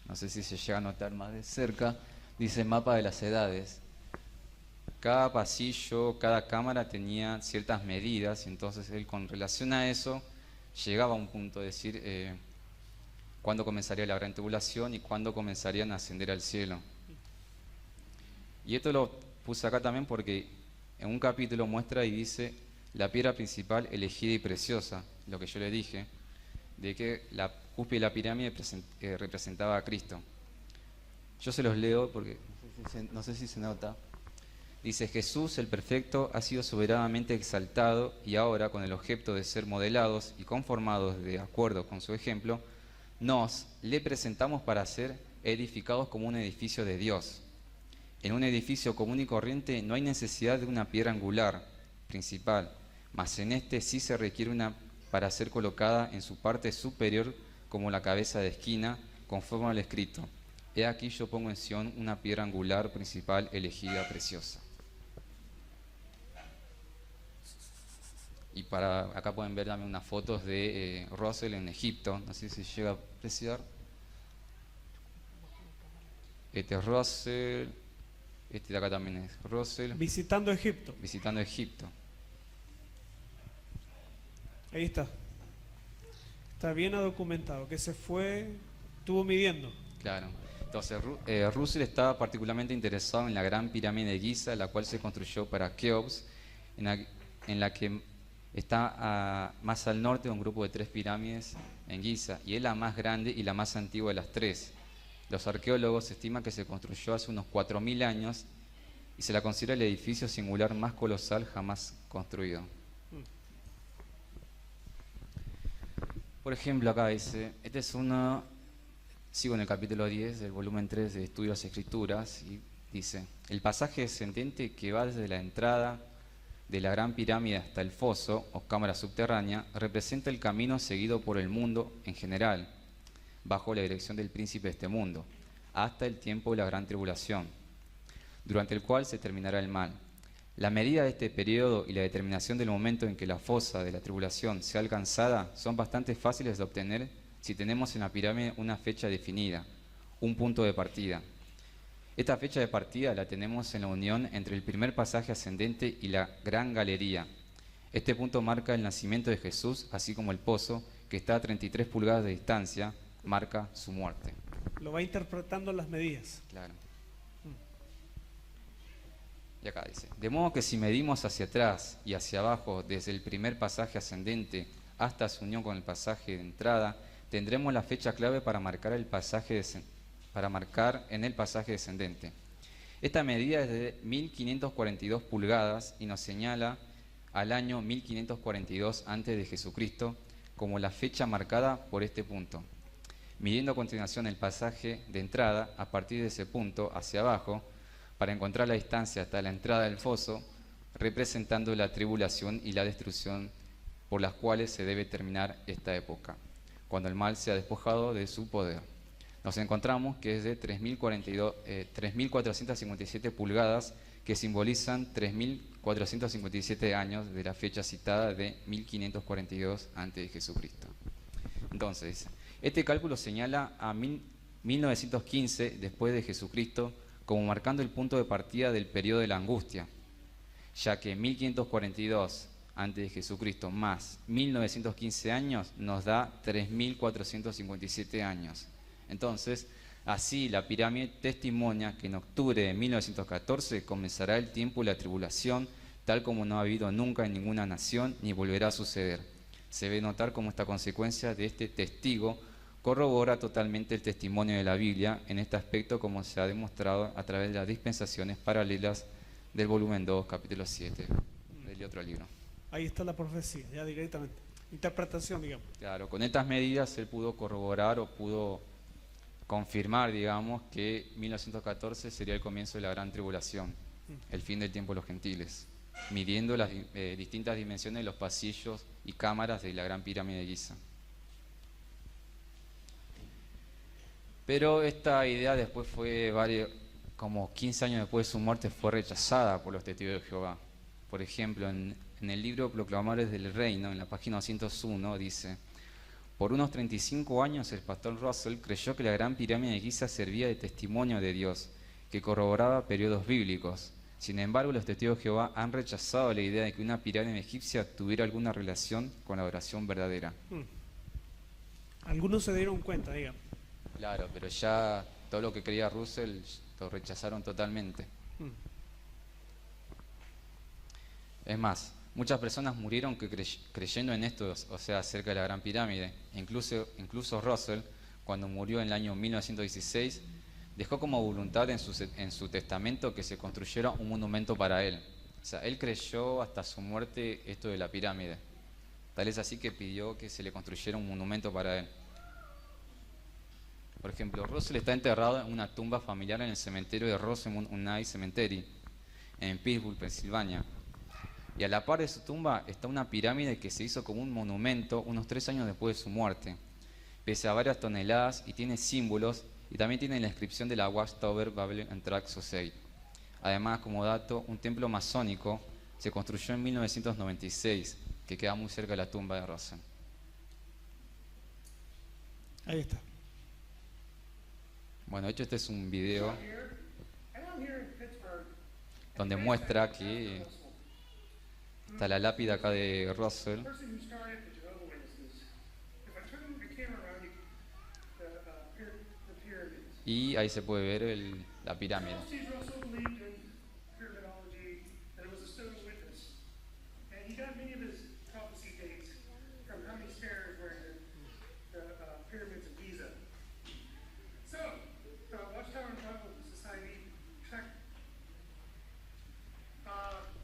[SPEAKER 1] No sé si se llega a notar más de cerca. Dice mapa de las edades. Cada pasillo, cada cámara tenía ciertas medidas, y entonces él con relación a eso llegaba a un punto de decir cuándo comenzaría la gran tribulación y cuándo comenzarían a ascender al cielo. Y esto lo puse acá también porque en un capítulo muestra y dice la piedra principal elegida y preciosa, lo que yo le dije, de que la cúspide de la pirámide representaba a Cristo. Yo se los leo porque no sé si se nota. Dice, Jesús el perfecto ha sido soberanamente exaltado y ahora, con el objeto de ser modelados y conformados de acuerdo con su ejemplo, nos le presentamos para ser edificados como un edificio de Dios. En un edificio común y corriente no hay necesidad de una piedra angular principal, mas en este sí se requiere una para ser colocada en su parte superior como la cabeza de esquina, conforme al escrito. He aquí yo pongo en Sión una piedra angular principal elegida preciosa. Y acá pueden ver también unas fotos de Russell en Egipto. No sé si llega a apreciar. Este es Russell. Este de acá también es Russell.
[SPEAKER 2] Visitando Egipto.
[SPEAKER 1] Visitando Egipto.
[SPEAKER 2] Ahí está. Está bien documentado. Que se fue, estuvo midiendo.
[SPEAKER 1] Claro. Entonces Russell estaba particularmente interesado en la gran pirámide de Giza, la cual se construyó para Keops, en la que está más al norte de un grupo de 3 pirámides en Giza, y es la más grande y la más antigua de las 3. Los arqueólogos estiman que se construyó hace unos 4.000 años y se la considera el edificio singular más colosal jamás construido. Por ejemplo, acá dice, este es uno, sigo en el capítulo 10 del volumen 3 de Estudio de las Escrituras, y dice, el pasaje descendente que va desde la entrada de la gran pirámide hasta el foso o cámara subterránea representa el camino seguido por el mundo en general, bajo la dirección del príncipe de este mundo, hasta el tiempo de la gran tribulación, durante el cual se terminará el mal. La medida de este periodo y la determinación del momento en que la fosa de la tribulación sea alcanzada son bastante fáciles de obtener si tenemos en la pirámide una fecha definida, un punto de partida. Esta fecha de partida la tenemos en la unión entre el primer pasaje ascendente y la gran galería. Este punto marca el nacimiento de Jesús, así como el pozo, que está a 33 pulgadas de distancia, marca su muerte.
[SPEAKER 2] Lo va interpretando las medidas.
[SPEAKER 1] Claro. Y acá dice, de modo que si medimos hacia atrás y hacia abajo desde el primer pasaje ascendente hasta su unión con el pasaje de entrada, tendremos la fecha clave para marcar en el pasaje descendente. Esta medida es de 1542 pulgadas y nos señala al año 1542 antes de Jesucristo como la fecha marcada por este punto. Midiendo a continuación el pasaje de entrada a partir de ese punto hacia abajo para encontrar la distancia hasta la entrada del foso, representando la tribulación y la destrucción por las cuales se debe terminar esta época, cuando el mal sea despojado de su poder. Nos encontramos que es de 3.457 pulgadas, que simbolizan 3.457 años de la fecha citada de 1542 antes de Jesucristo. Entonces, este cálculo señala a 1915 después de Jesucristo como marcando el punto de partida del periodo de la angustia, ya que 1542 antes de Jesucristo más 1915 años nos da 3457 años. Entonces, así la pirámide testimonia que en octubre de 1914 comenzará el tiempo de la tribulación, tal como no ha habido nunca en ninguna nación ni volverá a suceder. Se ve notar cómo esta consecuencia de este testigo corrobora totalmente el testimonio de la Biblia en este aspecto, como se ha demostrado a través de las dispensaciones paralelas del volumen 2, capítulo 7 del otro libro.
[SPEAKER 2] Ahí está la profecía, ya directamente. Interpretación, digamos.
[SPEAKER 1] Claro, con estas medidas él pudo corroborar o pudo confirmar, digamos, que 1914 sería el comienzo de la gran tribulación, el fin del tiempo de los gentiles, midiendo las distintas dimensiones de los pasillos y cámaras de la gran pirámide de Giza. Pero esta idea después fue, como 15 años después de su muerte, fue rechazada por los testigos de Jehová. Por ejemplo, en el libro Proclamadores del Reino, en la página 201, dice: por unos 35 años el pastor Russell creyó que la gran pirámide de Giza servía de testimonio de Dios, que corroboraba periodos bíblicos. Sin embargo, los testigos de Jehová han rechazado la idea de que una pirámide egipcia tuviera alguna relación con la oración verdadera.
[SPEAKER 2] Algunos se dieron cuenta, digamos.
[SPEAKER 1] Claro, pero ya todo lo que creía Russell lo rechazaron totalmente. Es más, muchas personas murieron creyendo en esto, o sea, acerca de la Gran Pirámide. Incluso Russell, cuando murió en el año 1916, dejó como voluntad en su testamento que se construyera un monumento para él. O sea, él creyó hasta su muerte esto de la pirámide. Tal es así que pidió que se le construyera un monumento para él. Por ejemplo, Russell está enterrado en una tumba familiar en el cementerio de Rosemont United Cemetery, en Pittsburgh, Pensilvania. Y a la par de su tumba está una pirámide que se hizo como un monumento unos 3 años después de su muerte. Pesa varias toneladas y tiene símbolos, y también tiene la inscripción de la Watchtower Babylon Tract Society. Además, como dato, un templo masónico se construyó en 1996, que queda muy cerca de la tumba de Russell.
[SPEAKER 2] Ahí está.
[SPEAKER 1] Bueno, de hecho este es un video donde muestra que está la lápida acá de Russell. Y ahí se puede ver la pirámide.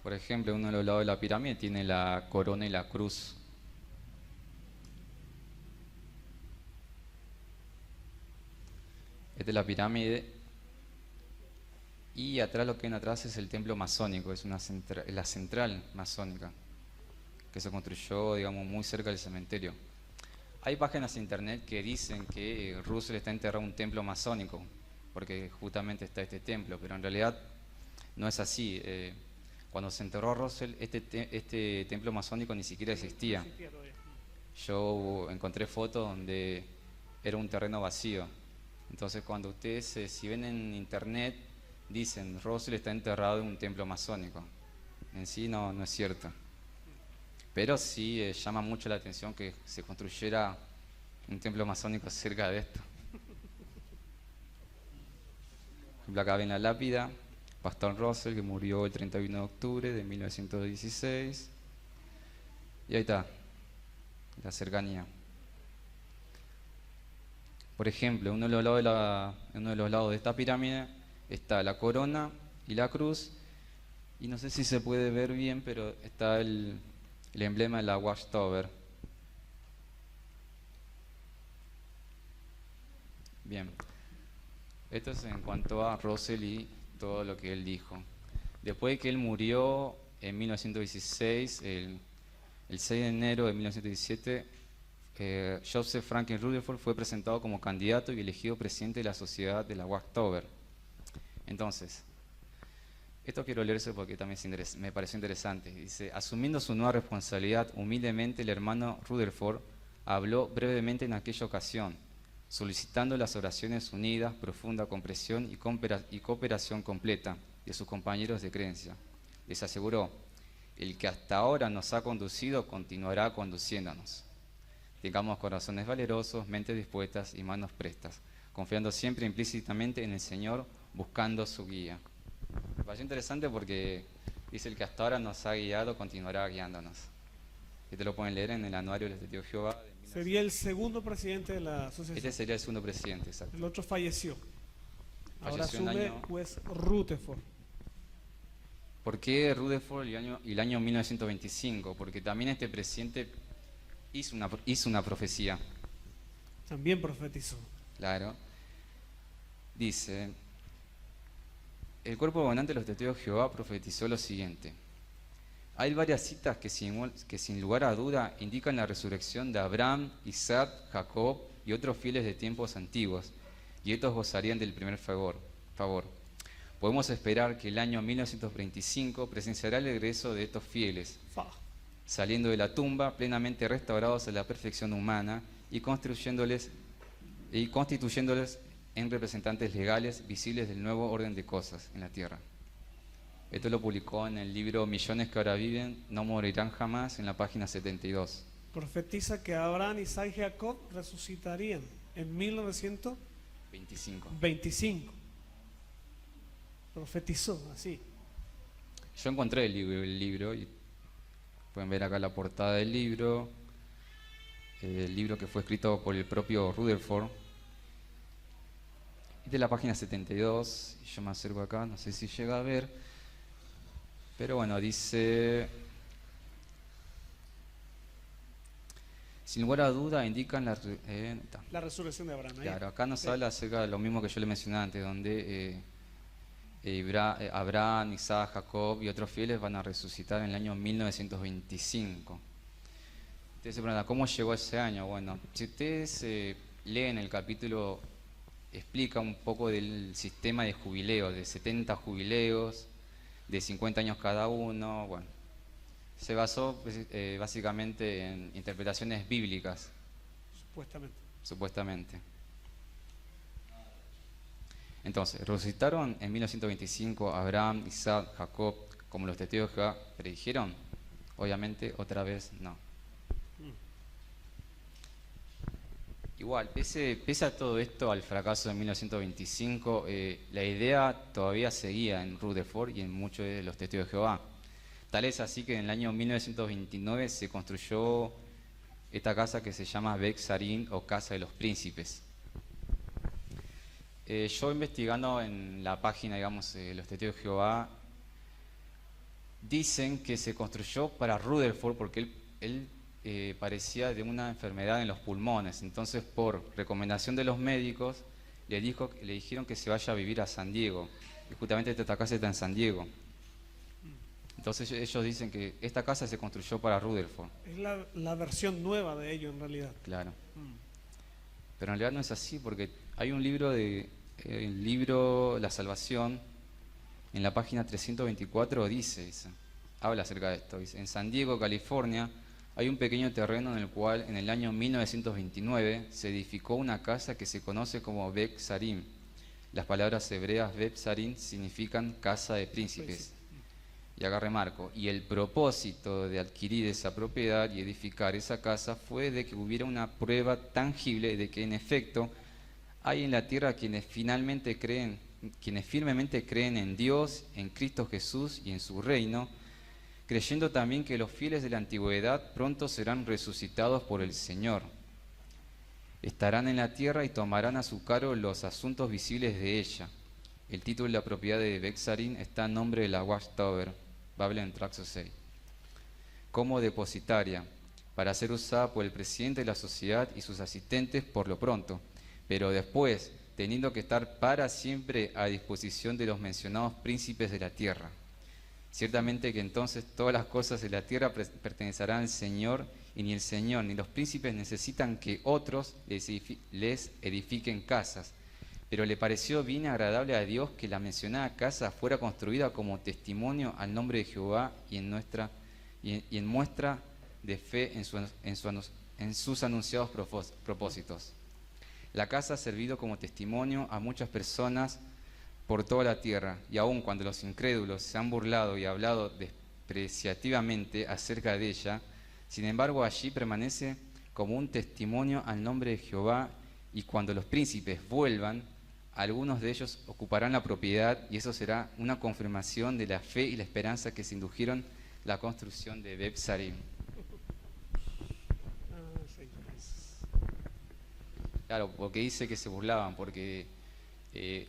[SPEAKER 1] Por ejemplo, uno de los lados de la pirámide tiene la corona y la cruz. Esta es la pirámide. Y atrás, lo que viene atrás es el templo masónico, es la central masónica, que se construyó, digamos, muy cerca del cementerio. Hay páginas en internet que dicen que Russell está enterrado en un templo masónico, porque justamente está este templo, pero en realidad no es así. Cuando se enterró Russell, este templo masónico ni siquiera existía. Yo encontré fotos donde era un terreno vacío. Entonces, cuando ustedes, si ven en internet, dicen Russell está enterrado en un templo masónico, en sí no es cierto. Pero sí llama mucho la atención que se construyera un templo masónico cerca de esto. Por ejemplo, acá ven la lápida. Pastor Russell, que murió el 31 de octubre de 1916. Y ahí está, la cercanía. Por ejemplo, en uno de los lados de esta pirámide está la corona y la cruz. Y no sé si se puede ver bien, pero está el emblema de la Watchtower. Bien. Esto es en cuanto a Russell y todo lo que él dijo. Después de que él murió en 1916, el 6 de enero de 1917, Joseph Franklin Rutherford fue presentado como candidato y elegido presidente de la sociedad de la Watchtower. Entonces, esto quiero leerse porque también me pareció interesante. Dice: asumiendo su nueva responsabilidad humildemente, el hermano Rutherford habló brevemente en aquella ocasión, solicitando las oraciones unidas, profunda comprensión y cooperación completa de sus compañeros de creencia. Les aseguró: el que hasta ahora nos ha conducido continuará conduciéndonos. Tengamos corazones valerosos, mentes dispuestas y manos prestas, confiando siempre implícitamente en el Señor, buscando su guía. Me pareció interesante porque dice: el que hasta ahora nos ha guiado continuará guiándonos. Este lo pueden leer en el Anuario de los Testigos de Jehová.
[SPEAKER 2] Sería el segundo presidente de la asociación.
[SPEAKER 1] Este sería el segundo presidente, exacto.
[SPEAKER 2] El otro falleció. Ahora
[SPEAKER 1] Falleció en
[SPEAKER 2] sube
[SPEAKER 1] año-
[SPEAKER 2] juez Rutherford.
[SPEAKER 1] ¿Por qué Rutherford y el año 1925? Porque también este presidente hizo una profecía.
[SPEAKER 2] También profetizó.
[SPEAKER 1] Claro. Dice: el cuerpo gobernante de los testigos de Jehová profetizó lo siguiente. Hay varias citas que sin lugar a duda indican la resurrección de Abraham, Isaac, Jacob y otros fieles de tiempos antiguos, y estos gozarían del primer favor. Podemos esperar que el año 1925 presenciará el regreso de estos fieles, saliendo de la tumba plenamente restaurados a la perfección humana y constituyéndoles en representantes legales visibles del nuevo orden de cosas en la tierra. Esto lo publicó en el libro Millones que ahora viven no morirán jamás, en la página 72.
[SPEAKER 2] Profetiza que Abraham, Isaac y Jacob resucitarían en 1925.
[SPEAKER 1] 25.
[SPEAKER 2] Profetizó así.
[SPEAKER 1] Yo encontré el libro y pueden ver acá la portada del libro, el libro que fue escrito por el propio Rutherford. Y de la página 72, y yo me acerco acá, no sé si llega a ver. Pero bueno, dice: sin lugar a duda indican
[SPEAKER 2] La resurrección de Abraham.
[SPEAKER 1] claro, acá nos habla acerca de lo mismo que yo le mencioné antes, donde Abraham, Isaac, Jacob y otros fieles van a resucitar en el año 1925. Ustedes se preguntan: ¿cómo llegó ese año? Bueno, si ustedes leen el capítulo, explica un poco del sistema de jubileos, de 70 jubileos, de 50 años cada uno. Bueno, se basó básicamente en interpretaciones bíblicas, supuestamente. Entonces, resucitaron en 1925 Abraham, Isaac, Jacob, como los testigos de Jehová predijeron. Obviamente, otra vez no. Igual, pese a todo esto, al fracaso de 1925, la idea todavía seguía en Rutherford y en muchos de los testigos de Jehová. Tal es así que en el año 1929 se construyó esta casa que se llama Beth Sarim, o Casa de los Príncipes. Yo investigando en la página, digamos, los testigos de Jehová, dicen que se construyó para Rutherford porque él parecía de una enfermedad en los pulmones. Entonces, por recomendación de los médicos, le dijeron que se vaya a vivir a San Diego. Y justamente esta casa está en San Diego. Entonces ellos dicen que esta casa se construyó para Rutherford.
[SPEAKER 2] Es la versión nueva de ello en realidad.
[SPEAKER 1] Claro. Pero en realidad no es así, porque hay un libro el libro La Salvación, en la página 324 dice, habla acerca de esto. Dice: en San Diego, California, hay un pequeño terreno en el cual en el año 1929 se edificó una casa que se conoce como Beth Sarim. Las palabras hebreas Beth Sarim significan casa de príncipes. Y acá remarco: y el propósito de adquirir esa propiedad y edificar esa casa fue de que hubiera una prueba tangible de que en efecto hay en la tierra quienes firmemente creen en Dios, en Cristo Jesús y en su reino, creyendo también que los fieles de la antigüedad pronto serán resucitados por el Señor. Estarán en la tierra y tomarán a su cargo los asuntos visibles de ella. El título de la propiedad de Beth Sarim está a nombre de la Watchtower, Babylon Tract 6, como depositaria, para ser usada por el presidente de la sociedad y sus asistentes por lo pronto, pero después, teniendo que estar para siempre a disposición de los mencionados príncipes de la tierra. Ciertamente que entonces todas las cosas de la tierra pertenecerán al Señor, y ni el Señor ni los príncipes necesitan que otros les edifiquen casas. Pero le pareció bien agradable a Dios que la mencionada casa fuera construida como testimonio al nombre de Jehová y en muestra de fe en sus anunciados propósitos. La casa ha servido como testimonio a muchas personas por toda la tierra, y aun cuando los incrédulos se han burlado y hablado despreciativamente acerca de ella, sin embargo allí permanece como un testimonio al nombre de Jehová, y cuando los príncipes vuelvan, algunos de ellos ocuparán la propiedad, y eso será una confirmación de la fe y la esperanza que se indujeron la construcción de Beth-Sarim. Claro, porque dice que se burlaban, porque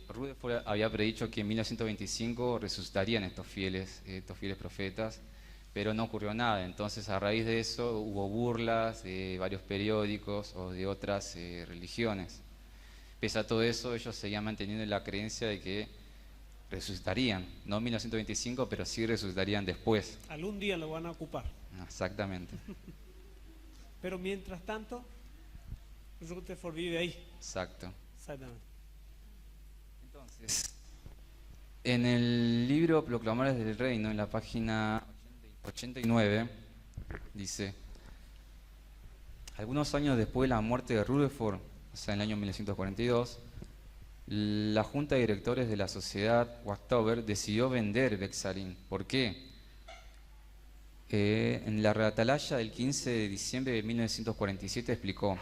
[SPEAKER 1] Rutherford había predicho que en 1925 resucitarían estos fieles profetas, pero no ocurrió nada. Entonces, a raíz de eso hubo burlas de varios periódicos o de otras religiones. Pese a todo eso, ellos seguían manteniendo la creencia de que resucitarían, no en 1925, pero sí resucitarían después.
[SPEAKER 2] Algún día lo van a ocupar.
[SPEAKER 1] Exactamente.
[SPEAKER 2] Pero mientras tanto, Rutherford vive ahí.
[SPEAKER 1] Exacto.
[SPEAKER 2] Exactamente.
[SPEAKER 1] Entonces, en el libro Proclamadores del Reino, en la página 89, dice: algunos años después de la muerte de Rutherford, o sea, en el año 1942, la junta de directores de la sociedad Wachtauber decidió vender Beth-Sarim. ¿Por qué? En la atalaya del 15 de diciembre de 1947 explicó: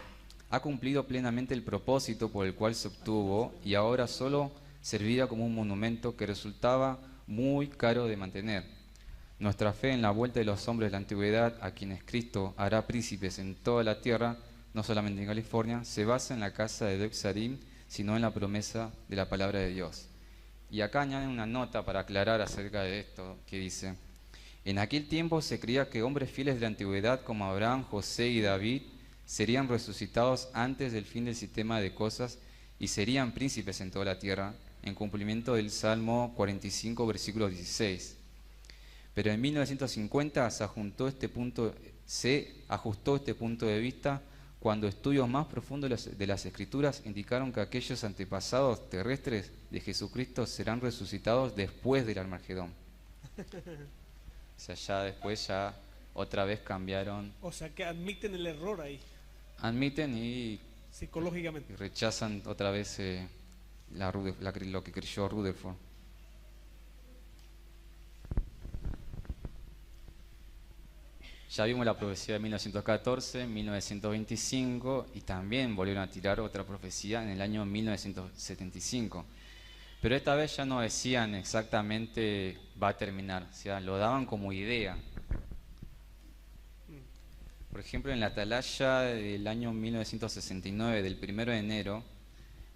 [SPEAKER 1] ha cumplido plenamente el propósito por el cual se obtuvo, y ahora solo servía como un monumento que resultaba muy caro de mantener. Nuestra fe en la vuelta de los hombres de la antigüedad, a quienes Cristo hará príncipes en toda la tierra, no solamente en California, se basa en la casa de Beth-Sarim, sino en la promesa de la palabra de Dios. Y acá añaden una nota para aclarar acerca de esto, que dice: en aquel tiempo se creía que hombres fieles de la antigüedad como Abraham, José y David serían resucitados antes del fin del sistema de cosas y serían príncipes en toda la tierra, en cumplimiento del Salmo 45, versículo 16. Pero en 1950 se ajustó este punto de vista cuando estudios más profundos de las Escrituras indicaron que aquellos antepasados terrestres de Jesucristo serán resucitados después del Armagedón. O sea, ya después otra vez cambiaron.
[SPEAKER 2] O sea que admiten el error ahí.
[SPEAKER 1] Admiten y
[SPEAKER 2] psicológicamente.
[SPEAKER 1] rechazan otra vez lo que creyó Rutherford. Ya vimos la profecía de 1914, 1925 y también volvieron a tirar otra profecía en el año 1975. Pero esta vez ya no decían exactamente va a terminar, o sea, lo daban como idea. Por ejemplo, en la atalaya del año 1969, del 1 de enero,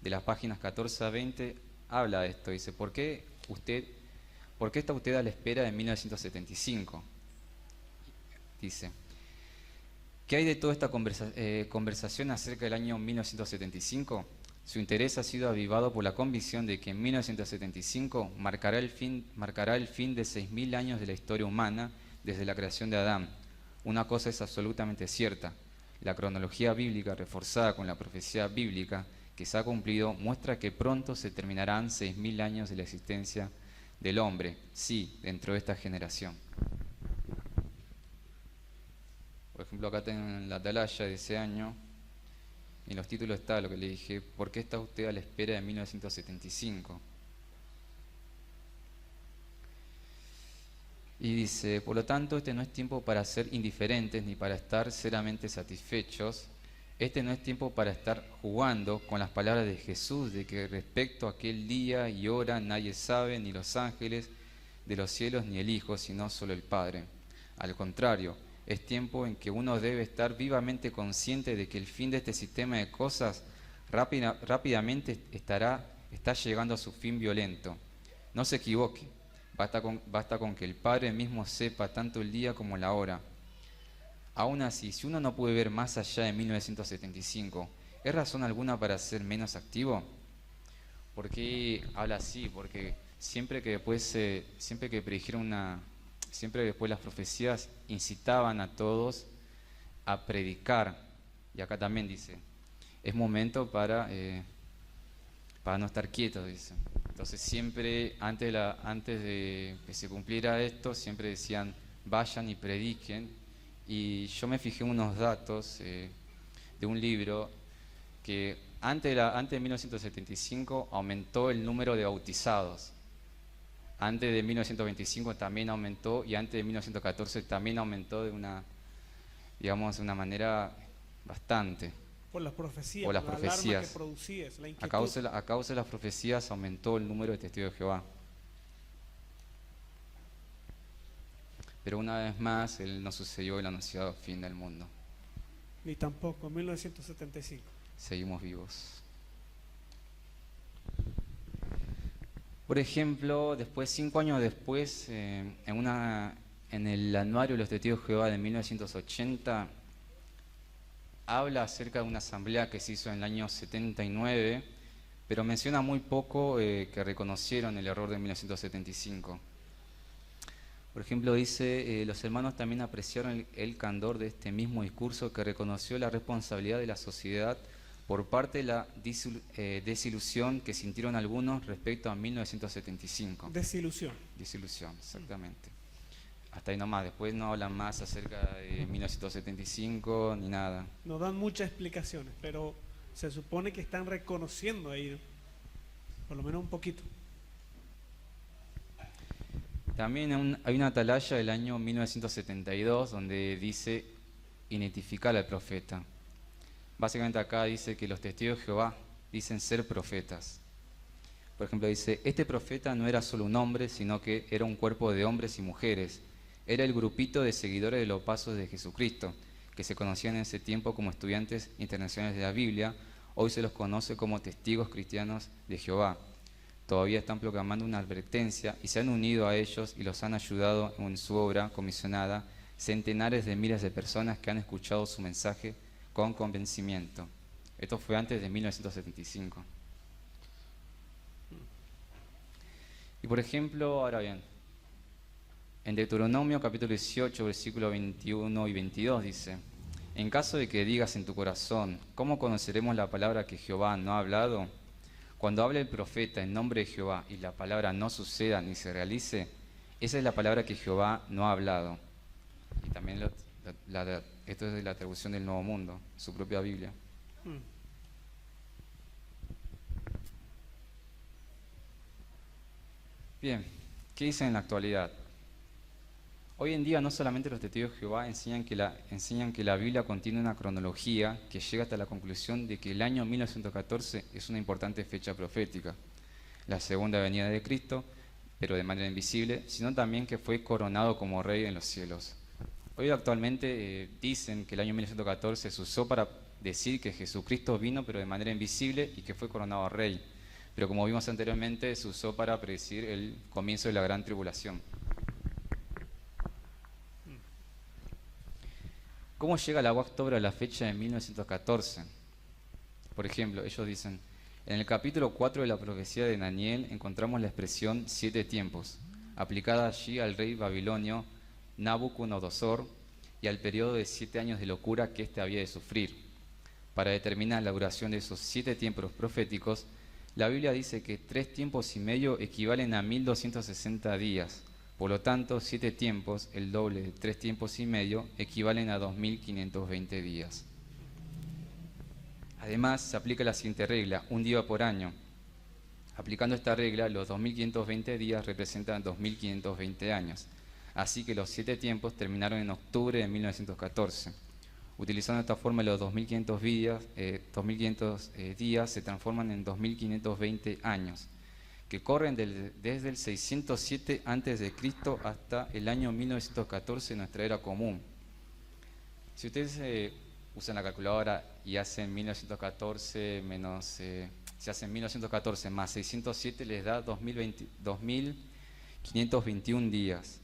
[SPEAKER 1] de las páginas 14 a 20, habla de esto. Dice: ¿Por qué está usted a la espera de 1975? Dice: ¿qué hay de toda esta conversación acerca del año 1975? Su interés ha sido avivado por la convicción de que en 1975 marcará el fin de 6.000 años de la historia humana desde la creación de Adán. Una cosa es absolutamente cierta: la cronología bíblica, reforzada con la profecía bíblica que se ha cumplido, muestra que pronto se terminarán 6.000 años de la existencia del hombre, sí, dentro de esta generación. Por ejemplo, acá tengo la atalaya de ese año, y en los títulos está lo que le dije: ¿por qué está usted a la espera de 1975? Y dice: por lo tanto, este no es tiempo para ser indiferentes ni para estar seriamente satisfechos. Este no es tiempo para estar jugando con las palabras de Jesús de que respecto a aquel día y hora nadie sabe, ni los ángeles de los cielos ni el Hijo, sino solo el Padre. Al contrario, es tiempo en que uno debe estar vivamente consciente de que el fin de este sistema de cosas rápidamente está llegando a su fin violento. No se equivoque. Basta con que el Padre mismo sepa tanto el día como la hora. Aún así, si uno no puede ver más allá de 1975, ¿es razón alguna para ser menos activo? ¿Por qué habla así? Porque siempre que después las profecías incitaban a todos a predicar. Y acá también dice: es momento para no estar quietos, dice. Entonces siempre, antes de que se cumpliera esto, siempre decían: vayan y prediquen. Y yo me fijé unos datos de un libro que antes de 1975 aumentó el número de bautizados. Antes de 1925 también aumentó, y antes de 1914 también aumentó de una, digamos, de una manera bastante.
[SPEAKER 2] Por las profecías,
[SPEAKER 1] Por las
[SPEAKER 2] la alarma
[SPEAKER 1] profecías.
[SPEAKER 2] que producía, la
[SPEAKER 1] A
[SPEAKER 2] inquietud.
[SPEAKER 1] causa de las profecías aumentó el número de testigos de Jehová. Pero una vez más, Él no sucedió el anunciado fin del mundo.
[SPEAKER 2] Ni tampoco, en 1975.
[SPEAKER 1] Seguimos vivos. Por ejemplo, 5 años después, en el anuario de los testigos de Jehová de 1980, habla acerca de una asamblea que se hizo en el año 79, pero menciona muy poco que reconocieron el error de 1975. Por ejemplo, dice, los hermanos también apreciaron el candor de este mismo discurso que reconoció la responsabilidad de la sociedad por parte de la desilusión que sintieron algunos respecto a 1975.
[SPEAKER 2] Desilusión.
[SPEAKER 1] Desilusión, exactamente. Hasta ahí nomás, después no hablan más acerca de 1975 ni nada.
[SPEAKER 2] No dan muchas explicaciones, pero se supone que están reconociendo ahí, por lo menos un poquito.
[SPEAKER 1] También hay una atalaya del año 1972 donde dice identificar al profeta. Básicamente acá dice que los testigos de Jehová dicen ser profetas. Por ejemplo, dice, este profeta no era solo un hombre, sino que era un cuerpo de hombres y mujeres. Era el grupito de seguidores de los pasos de Jesucristo, que se conocían en ese tiempo como estudiantes internacionales de la Biblia. Hoy se los conoce como testigos cristianos de Jehová. Todavía están proclamando una advertencia y se han unido a ellos y los han ayudado en su obra comisionada centenares de miles de personas que han escuchado su mensaje con convencimiento. Esto fue antes de 1975. Y por ejemplo, ahora bien, en Deuteronomio capítulo 18, versículo 21 y 22 dice, en caso de que digas en tu corazón, ¿cómo conoceremos la palabra que Jehová no ha hablado? Cuando hable el profeta en nombre de Jehová y la palabra no suceda ni se realice, esa es la palabra que Jehová no ha hablado. Y también esto es de la traducción del Nuevo Mundo, su propia Biblia. Bien, ¿qué dicen en la actualidad? Hoy en día no solamente los testigos de Jehová enseñan que la Biblia contiene una cronología que llega hasta la conclusión de que el año 1914 es una importante fecha profética, la segunda venida de Cristo, pero de manera invisible, sino también que fue coronado como rey en los cielos. Hoy actualmente dicen que el año 1914 se usó para decir que Jesucristo vino pero de manera invisible y que fue coronado rey, pero como vimos anteriormente se usó para predecir el comienzo de la gran tribulación. ¿Cómo llega el agua octubre a la fecha de 1914? Por ejemplo, ellos dicen, en el capítulo 4 de la profecía de Daniel encontramos la expresión 7 tiempos, aplicada allí al rey babilonio Nabucodonosor y al periodo de 7 años de locura que éste había de sufrir. Para determinar la duración de esos 7 tiempos proféticos, la Biblia dice que 3 tiempos y medio equivalen a 1260 días. Por lo tanto, 7 tiempos, el doble de 3 tiempos y medio, equivalen a 2520 días. Además, se aplica la siguiente regla, un día por año. Aplicando esta regla, los 2520 días representan 2520 años. Así que los 7 tiempos terminaron en octubre de 1914. Utilizando esta forma, los 2500 días se transforman en 2520 años, que corren desde el 607 a.C. hasta el año 1914, nuestra era común. Si ustedes usan la calculadora y hacen 1914 si hacen 1914 más 607 les da 2521 días.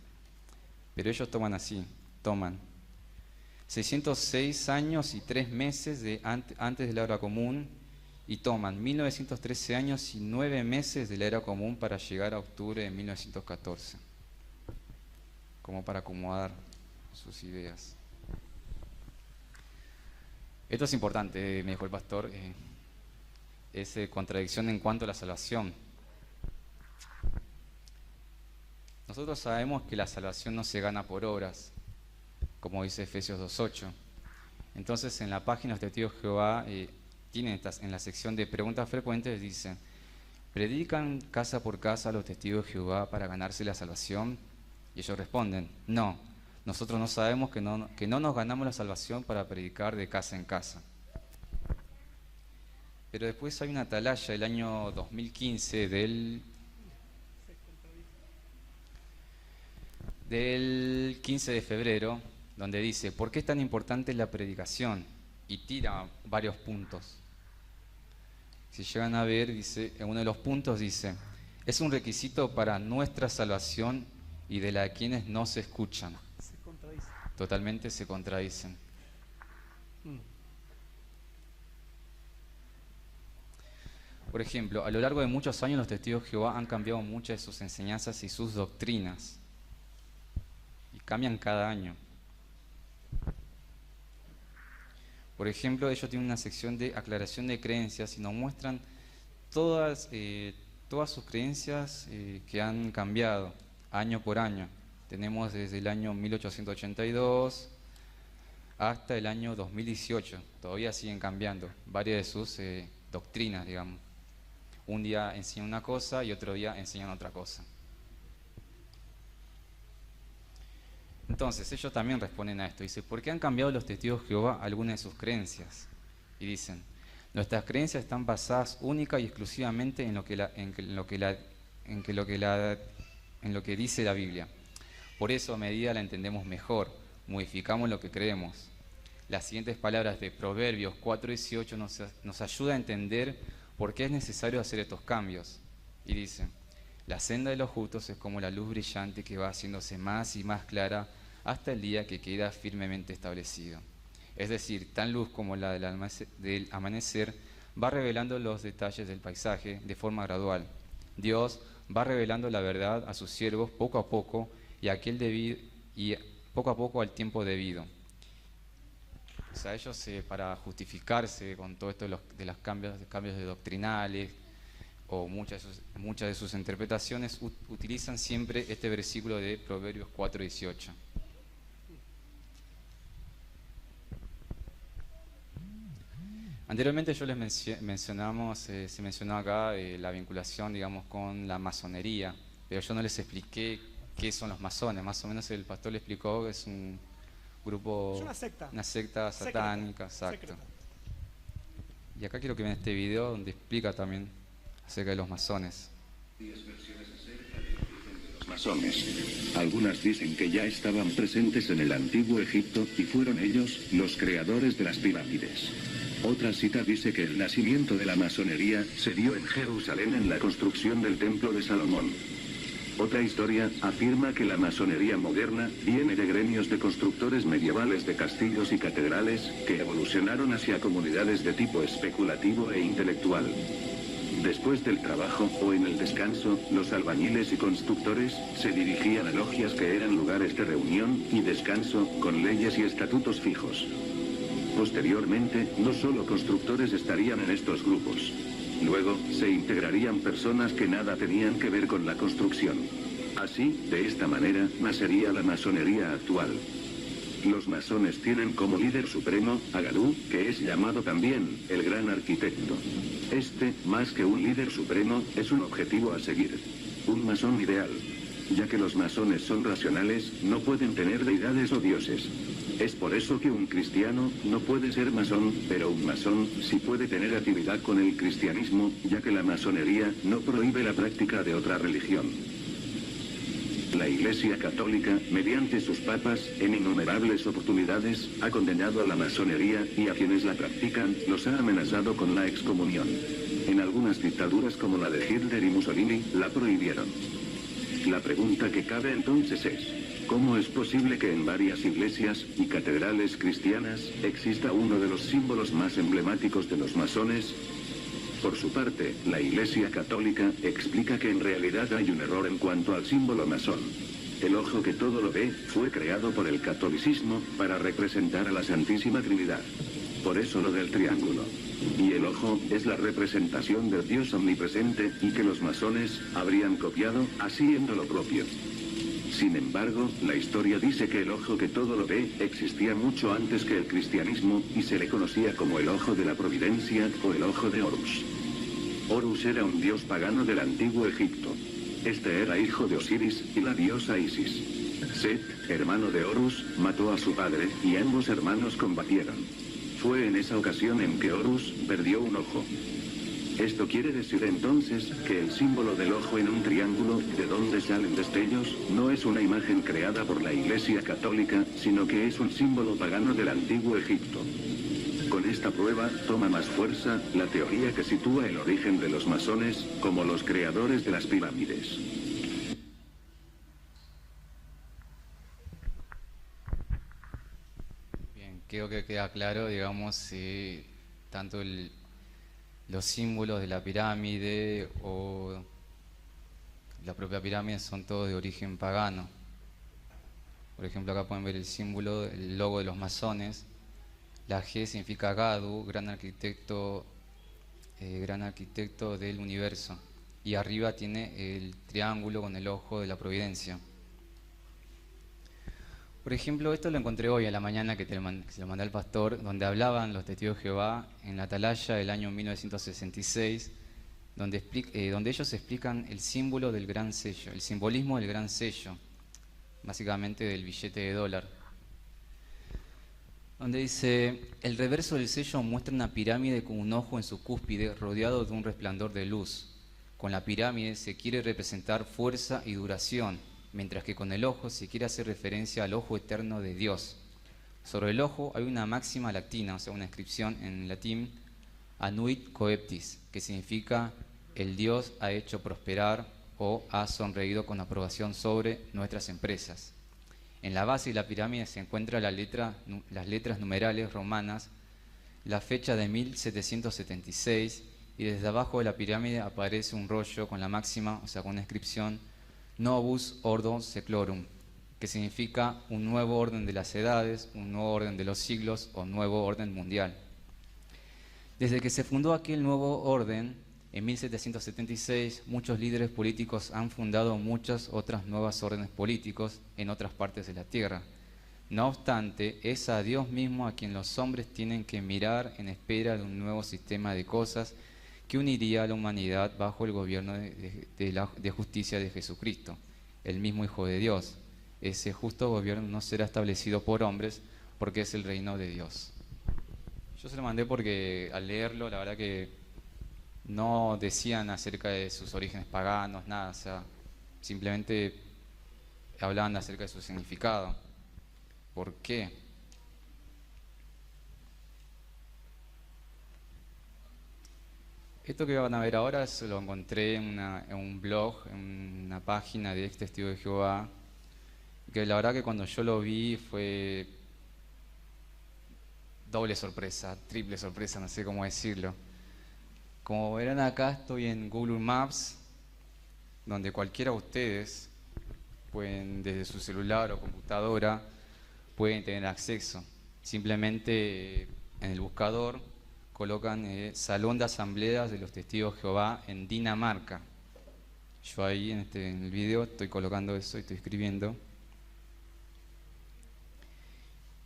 [SPEAKER 1] Pero ellos toman 606 años y 3 meses antes de la era común y toman 1913 años y 9 meses de la era común para llegar a octubre de 1914, como para acomodar sus ideas. Esto es importante, me dijo el pastor, es contradicción en cuanto a la salvación. Nosotros sabemos que la salvación no se gana por obras, como dice Efesios 2:8. Entonces en la página de los Testigos de Jehová tienen en la sección de preguntas frecuentes, dice: ¿predican casa por casa a los Testigos de Jehová para ganarse la salvación? Y ellos responden: no, nosotros no sabemos que no nos ganamos la salvación para predicar de casa en casa. Pero después hay una atalaya del año 2015 del 15 de febrero, donde dice: ¿por qué es tan importante la predicación? Y tira varios puntos. Si llegan a ver, dice, en uno de los puntos dice: es un requisito para nuestra salvación y de la de quienes no se escuchan.
[SPEAKER 2] Se contradice.
[SPEAKER 1] Totalmente se contradicen. Por ejemplo, a lo largo de muchos años los Testigos de Jehová han cambiado muchas de sus enseñanzas y sus doctrinas. Y cambian cada año. Por ejemplo, ellos tienen una sección de aclaración de creencias y nos muestran todas sus creencias que han cambiado año por año. Tenemos desde el año 1882 hasta el año 2018. Todavía siguen cambiando varias de sus doctrinas, digamos. Un día enseñan una cosa y otro día enseñan otra cosa. Entonces, ellos también responden a esto. Dice: ¿por qué han cambiado los Testigos de Jehová algunas de sus creencias? Y dicen: nuestras creencias están basadas única y exclusivamente en lo que dice la Biblia. Por eso, a medida la entendemos mejor, modificamos lo que creemos. Las siguientes palabras de Proverbios 4:18 nos ayuda a entender por qué es necesario hacer estos cambios. Y dice: la senda de los justos es como la luz brillante que va haciéndose más y más clara hasta el día que queda firmemente establecido. Es decir, tan luz como la del amanecer va revelando los detalles del paisaje de forma gradual. Dios va revelando la verdad a sus siervos poco a poco y poco a poco al tiempo debido. O sea, ellos para justificarse con todo esto de los cambios de doctrinales o muchas de sus interpretaciones, utilizan siempre este versículo de Proverbios 4:18. Anteriormente yo les se mencionó acá la vinculación, digamos, con la masonería, pero yo no les expliqué qué son los masones. Más o menos el pastor le explicó que es un grupo,
[SPEAKER 2] Es una secta
[SPEAKER 1] satánica, exacto.
[SPEAKER 2] Secreta.
[SPEAKER 1] Y acá quiero que vean este video donde explica también acerca de los masones.
[SPEAKER 4] Masones. Algunas dicen que ya estaban presentes en el antiguo Egipto y fueron ellos los creadores de las pirámides. Otra cita dice que el nacimiento de la masonería se dio en Jerusalén en la construcción del Templo de Salomón. Otra historia afirma que la masonería moderna viene de gremios de constructores medievales de castillos y catedrales que evolucionaron hacia comunidades de tipo especulativo e intelectual. Después del trabajo o en el descanso, los albañiles y constructores se dirigían a logias que eran lugares de reunión y descanso con leyes y estatutos fijos. Posteriormente, no solo constructores estarían en estos grupos. Luego, se integrarían personas que nada tenían que ver con la construcción. Así, de esta manera, nacería la masonería actual. Los masones tienen como líder supremo a Garú, que es llamado también el gran arquitecto. Este, más que un líder supremo, es un objetivo a seguir. Un masón ideal. Ya que los masones son racionales, no pueden tener deidades o dioses. Es por eso que un cristiano no puede ser masón, pero un masón sí puede tener actividad con el cristianismo, ya que la masonería no prohíbe la práctica de otra religión. La Iglesia Católica, mediante sus papas, en innumerables oportunidades, ha condenado a la masonería y a quienes la practican, los ha amenazado con la excomunión. En algunas dictaduras como la de Hitler y Mussolini, la prohibieron. La pregunta que cabe entonces es: ¿cómo es posible que en varias iglesias y catedrales cristianas exista uno de los símbolos más emblemáticos de los masones? Por su parte, la Iglesia Católica explica que en realidad hay un error en cuanto al símbolo masón. El ojo que todo lo ve fue creado por el catolicismo para representar a la Santísima Trinidad. Por eso lo del triángulo. Y el ojo es la representación del Dios omnipresente y que los masones habrían copiado haciendo lo propio. Sin embargo, la historia dice que el ojo que todo lo ve existía mucho antes que el cristianismo y se le conocía como el ojo de la providencia o el ojo de Horus. Horus era un dios pagano del antiguo Egipto. Este era hijo de Osiris y la diosa Isis. Set, hermano de Horus, mató a su padre y ambos hermanos combatieron. Fue en esa ocasión en que Horus perdió un ojo. Esto quiere decir entonces que el símbolo del ojo en un triángulo, de donde salen destellos, no es una imagen creada por la Iglesia Católica, sino que es un símbolo pagano del antiguo Egipto. Con esta prueba toma más fuerza la teoría que sitúa el origen de los masones como los creadores de las pirámides.
[SPEAKER 1] Bien, creo que queda claro, digamos, tanto los símbolos de la pirámide o la propia pirámide son todos de origen pagano. Por ejemplo, acá pueden ver el símbolo, el logo de los masones. La G significa Gadu, gran arquitecto del universo. Y arriba tiene el triángulo con el ojo de la providencia. Por ejemplo, esto lo encontré hoy a la mañana que se lo mandé al pastor, donde hablaban los testigos de Jehová en la atalaya del año 1966, donde ellos explican el símbolo del gran sello, el simbolismo del gran sello, básicamente del billete de dólar. Donde dice, el reverso del sello muestra una pirámide con un ojo en su cúspide rodeado de un resplandor de luz. Con la pirámide se quiere representar fuerza y duración, mientras que con el ojo se quiere hacer referencia al ojo eterno de Dios. Sobre el ojo hay una máxima latina, o sea, una inscripción en latín, Anuit coeptis, que significa el Dios ha hecho prosperar o ha sonreído con aprobación sobre nuestras empresas. En la base de la pirámide se encuentran las letras numerales romanas, la fecha de 1776, y desde abajo de la pirámide aparece un rollo con la máxima, o sea, con una inscripción Novus Ordo Seclorum, que significa un nuevo orden de las edades, un nuevo orden de los siglos o nuevo orden mundial. Desde que se fundó aquel nuevo orden, en 1776, muchos líderes políticos han fundado muchas otras nuevas órdenes políticos en otras partes de la tierra. No obstante, es a Dios mismo a quien los hombres tienen que mirar en espera de un nuevo sistema de cosas que uniría a la humanidad bajo el gobierno de justicia de Jesucristo, el mismo Hijo de Dios. Ese justo gobierno no será establecido por hombres, porque es el reino de Dios. Yo se lo mandé porque al leerlo, la verdad que no decían acerca de sus orígenes paganos, nada, o sea, simplemente hablaban acerca de su significado. ¿Por qué? Esto que van a ver ahora se lo encontré en un blog, en una página de ex testigo de Jehová, que la verdad que cuando yo lo vi fue doble sorpresa, triple sorpresa, no sé cómo decirlo. Como verán acá estoy en Google Maps, donde cualquiera de ustedes pueden, desde su celular o computadora, pueden tener acceso. Simplemente en el buscador colocan Salón de Asambleas de los Testigos de Jehová en Dinamarca. Yo ahí en el video estoy colocando eso y estoy escribiendo.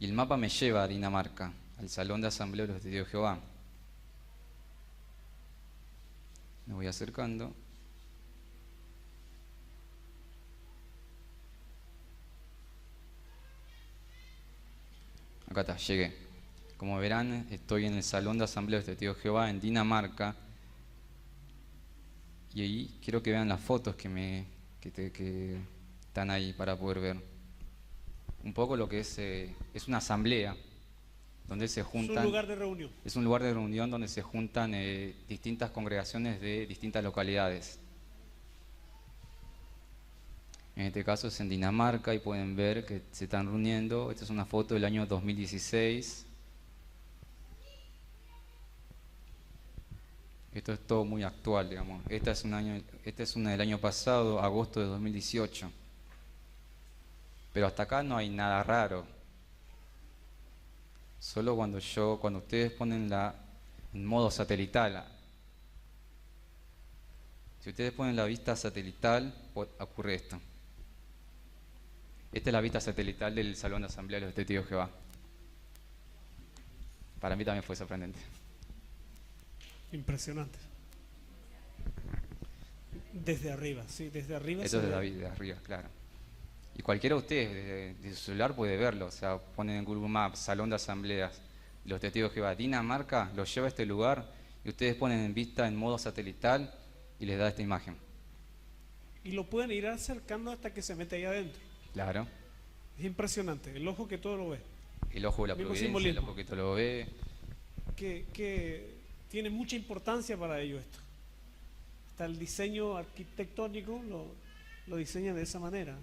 [SPEAKER 1] Y el mapa me lleva a Dinamarca, al Salón de Asamblea de los Testigos de Jehová. Me voy acercando. Acá está, llegué. Como verán, estoy en el Salón de Asamblea de los Testigos de Jehová en Dinamarca. Y ahí quiero que vean las fotos que están ahí para poder ver. Un poco lo que es una asamblea donde se juntan.
[SPEAKER 2] Es un lugar de reunión.
[SPEAKER 1] Es un lugar de reunión donde se juntan distintas congregaciones de distintas localidades. En este caso es en Dinamarca y pueden ver que se están reuniendo. Esta es una foto del año 2016. Esto es todo muy actual, digamos. Esta es una del año pasado, agosto de 2018. Pero hasta acá no hay nada raro. Solo cuando ustedes ponen en modo satelital. Si ustedes ponen la vista satelital, ocurre esto. Esta es la vista satelital del Salón de Asamblea de los Testigos de Jehová. Para mí también fue sorprendente.
[SPEAKER 2] Impresionante. Desde arriba, sí, desde arriba.
[SPEAKER 1] Eso
[SPEAKER 2] se
[SPEAKER 1] es
[SPEAKER 2] ve.
[SPEAKER 1] de arriba, claro. Y cualquiera de ustedes de su celular puede verlo. O sea, ponen en Google Maps, Salón de Asambleas, los Testigos de Jehová, Dinamarca, los lleva a este lugar y ustedes ponen en vista en modo satelital y les da esta imagen.
[SPEAKER 2] Y lo pueden ir acercando hasta que se mete ahí adentro.
[SPEAKER 1] Claro.
[SPEAKER 2] Es impresionante, el ojo que todo lo ve.
[SPEAKER 1] El ojo de la
[SPEAKER 2] Mismo
[SPEAKER 1] providencia, el
[SPEAKER 2] simbolismo.
[SPEAKER 1] ojo que todo lo ve.
[SPEAKER 2] Que tiene mucha importancia para ello esto. Hasta el diseño arquitectónico lo diseñan de esa manera.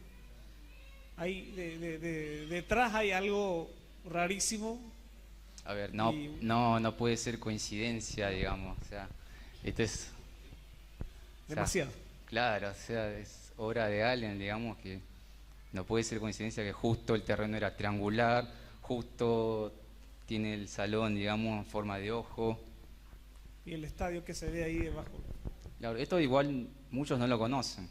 [SPEAKER 2] Hay detrás hay algo rarísimo.
[SPEAKER 1] A ver, no,
[SPEAKER 2] Y-
[SPEAKER 1] no puede ser coincidencia, digamos. O sea, esto es... o sea,
[SPEAKER 2] Demasiado.
[SPEAKER 1] claro, o sea, es obra de alguien, digamos, que no puede ser coincidencia que justo el terreno era triangular, justo tiene el salón, digamos, en forma de ojo.
[SPEAKER 2] Y el estadio que se ve ahí debajo.
[SPEAKER 1] Claro, esto igual muchos no lo conocen.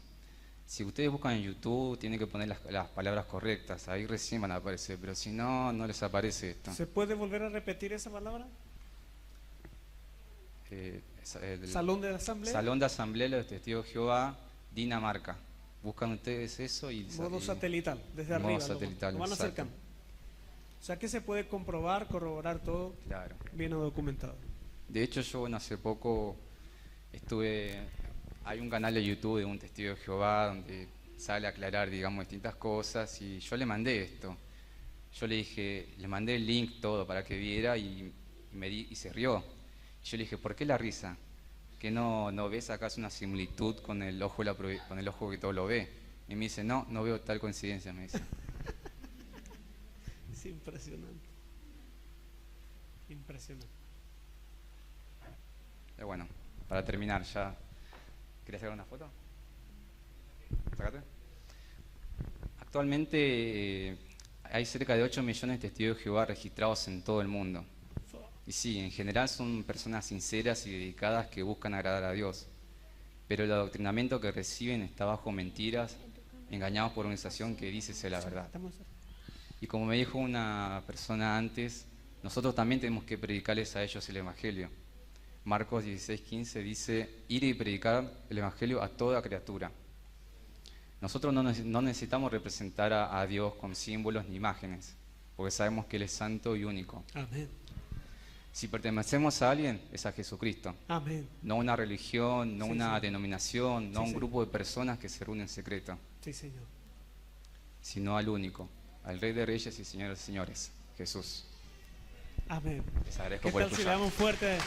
[SPEAKER 1] Si ustedes buscan en YouTube, tienen que poner las palabras correctas, ahí recién van a aparecer, pero si no, no les aparece esto.
[SPEAKER 2] ¿Se puede volver a repetir esa palabra?
[SPEAKER 1] El
[SPEAKER 2] Salón de la Asamblea.
[SPEAKER 1] Salón de Asamblea de los Testigos de Jehová, Dinamarca. Buscan ustedes eso y...
[SPEAKER 2] Modo satelital, desde
[SPEAKER 1] modo
[SPEAKER 2] arriba.
[SPEAKER 1] satelital,
[SPEAKER 2] lo van
[SPEAKER 1] exacto.
[SPEAKER 2] acercando. O sea que se puede comprobar, corroborar todo
[SPEAKER 1] Claro.
[SPEAKER 2] bien documentado.
[SPEAKER 1] De hecho, yo bueno, hace poco hay un canal de YouTube de un testigo de Jehová donde sale a aclarar, digamos, distintas cosas y yo le mandé esto. Yo le dije, le mandé el link todo para que viera y se rió. Yo le dije, ¿por qué la risa? ¿Que no ves acá una similitud con el ojo con el ojo que todo lo ve? Y me dice, no veo tal coincidencia, me dice.
[SPEAKER 2] Es impresionante. Impresionante.
[SPEAKER 1] Pero bueno, para terminar ya, ¿querías sacar una foto? Sácate. Actualmente hay cerca de 8 millones de testigos de Jehová registrados en todo el mundo. Y sí, en general son personas sinceras y dedicadas que buscan agradar a Dios. Pero el adoctrinamiento que reciben está bajo mentiras, engañados por una organización que dice ser la verdad.
[SPEAKER 2] Estamos-
[SPEAKER 1] Y como me dijo una persona antes, nosotros también tenemos que predicarles a ellos el Evangelio. Marcos 16:15 dice, ir y predicar el Evangelio a toda criatura. Nosotros no necesitamos representar a Dios con símbolos ni imágenes, porque sabemos que Él es santo y único.
[SPEAKER 2] Amén.
[SPEAKER 1] Si pertenecemos a alguien, es a Jesucristo.
[SPEAKER 2] Amén.
[SPEAKER 1] No a una religión, no a
[SPEAKER 2] Sí,
[SPEAKER 1] una
[SPEAKER 2] sí.
[SPEAKER 1] denominación, no a
[SPEAKER 2] Sí,
[SPEAKER 1] un
[SPEAKER 2] sí.
[SPEAKER 1] grupo de personas que se reúnen en secreto,
[SPEAKER 2] Sí, Señor.
[SPEAKER 1] sino al único, al Rey de Reyes y Señor de Señores, Jesús.
[SPEAKER 2] Amén.
[SPEAKER 1] Les agradezco
[SPEAKER 2] ¿Qué
[SPEAKER 1] por
[SPEAKER 2] tal si le
[SPEAKER 1] escuchar.
[SPEAKER 2] damos fuerte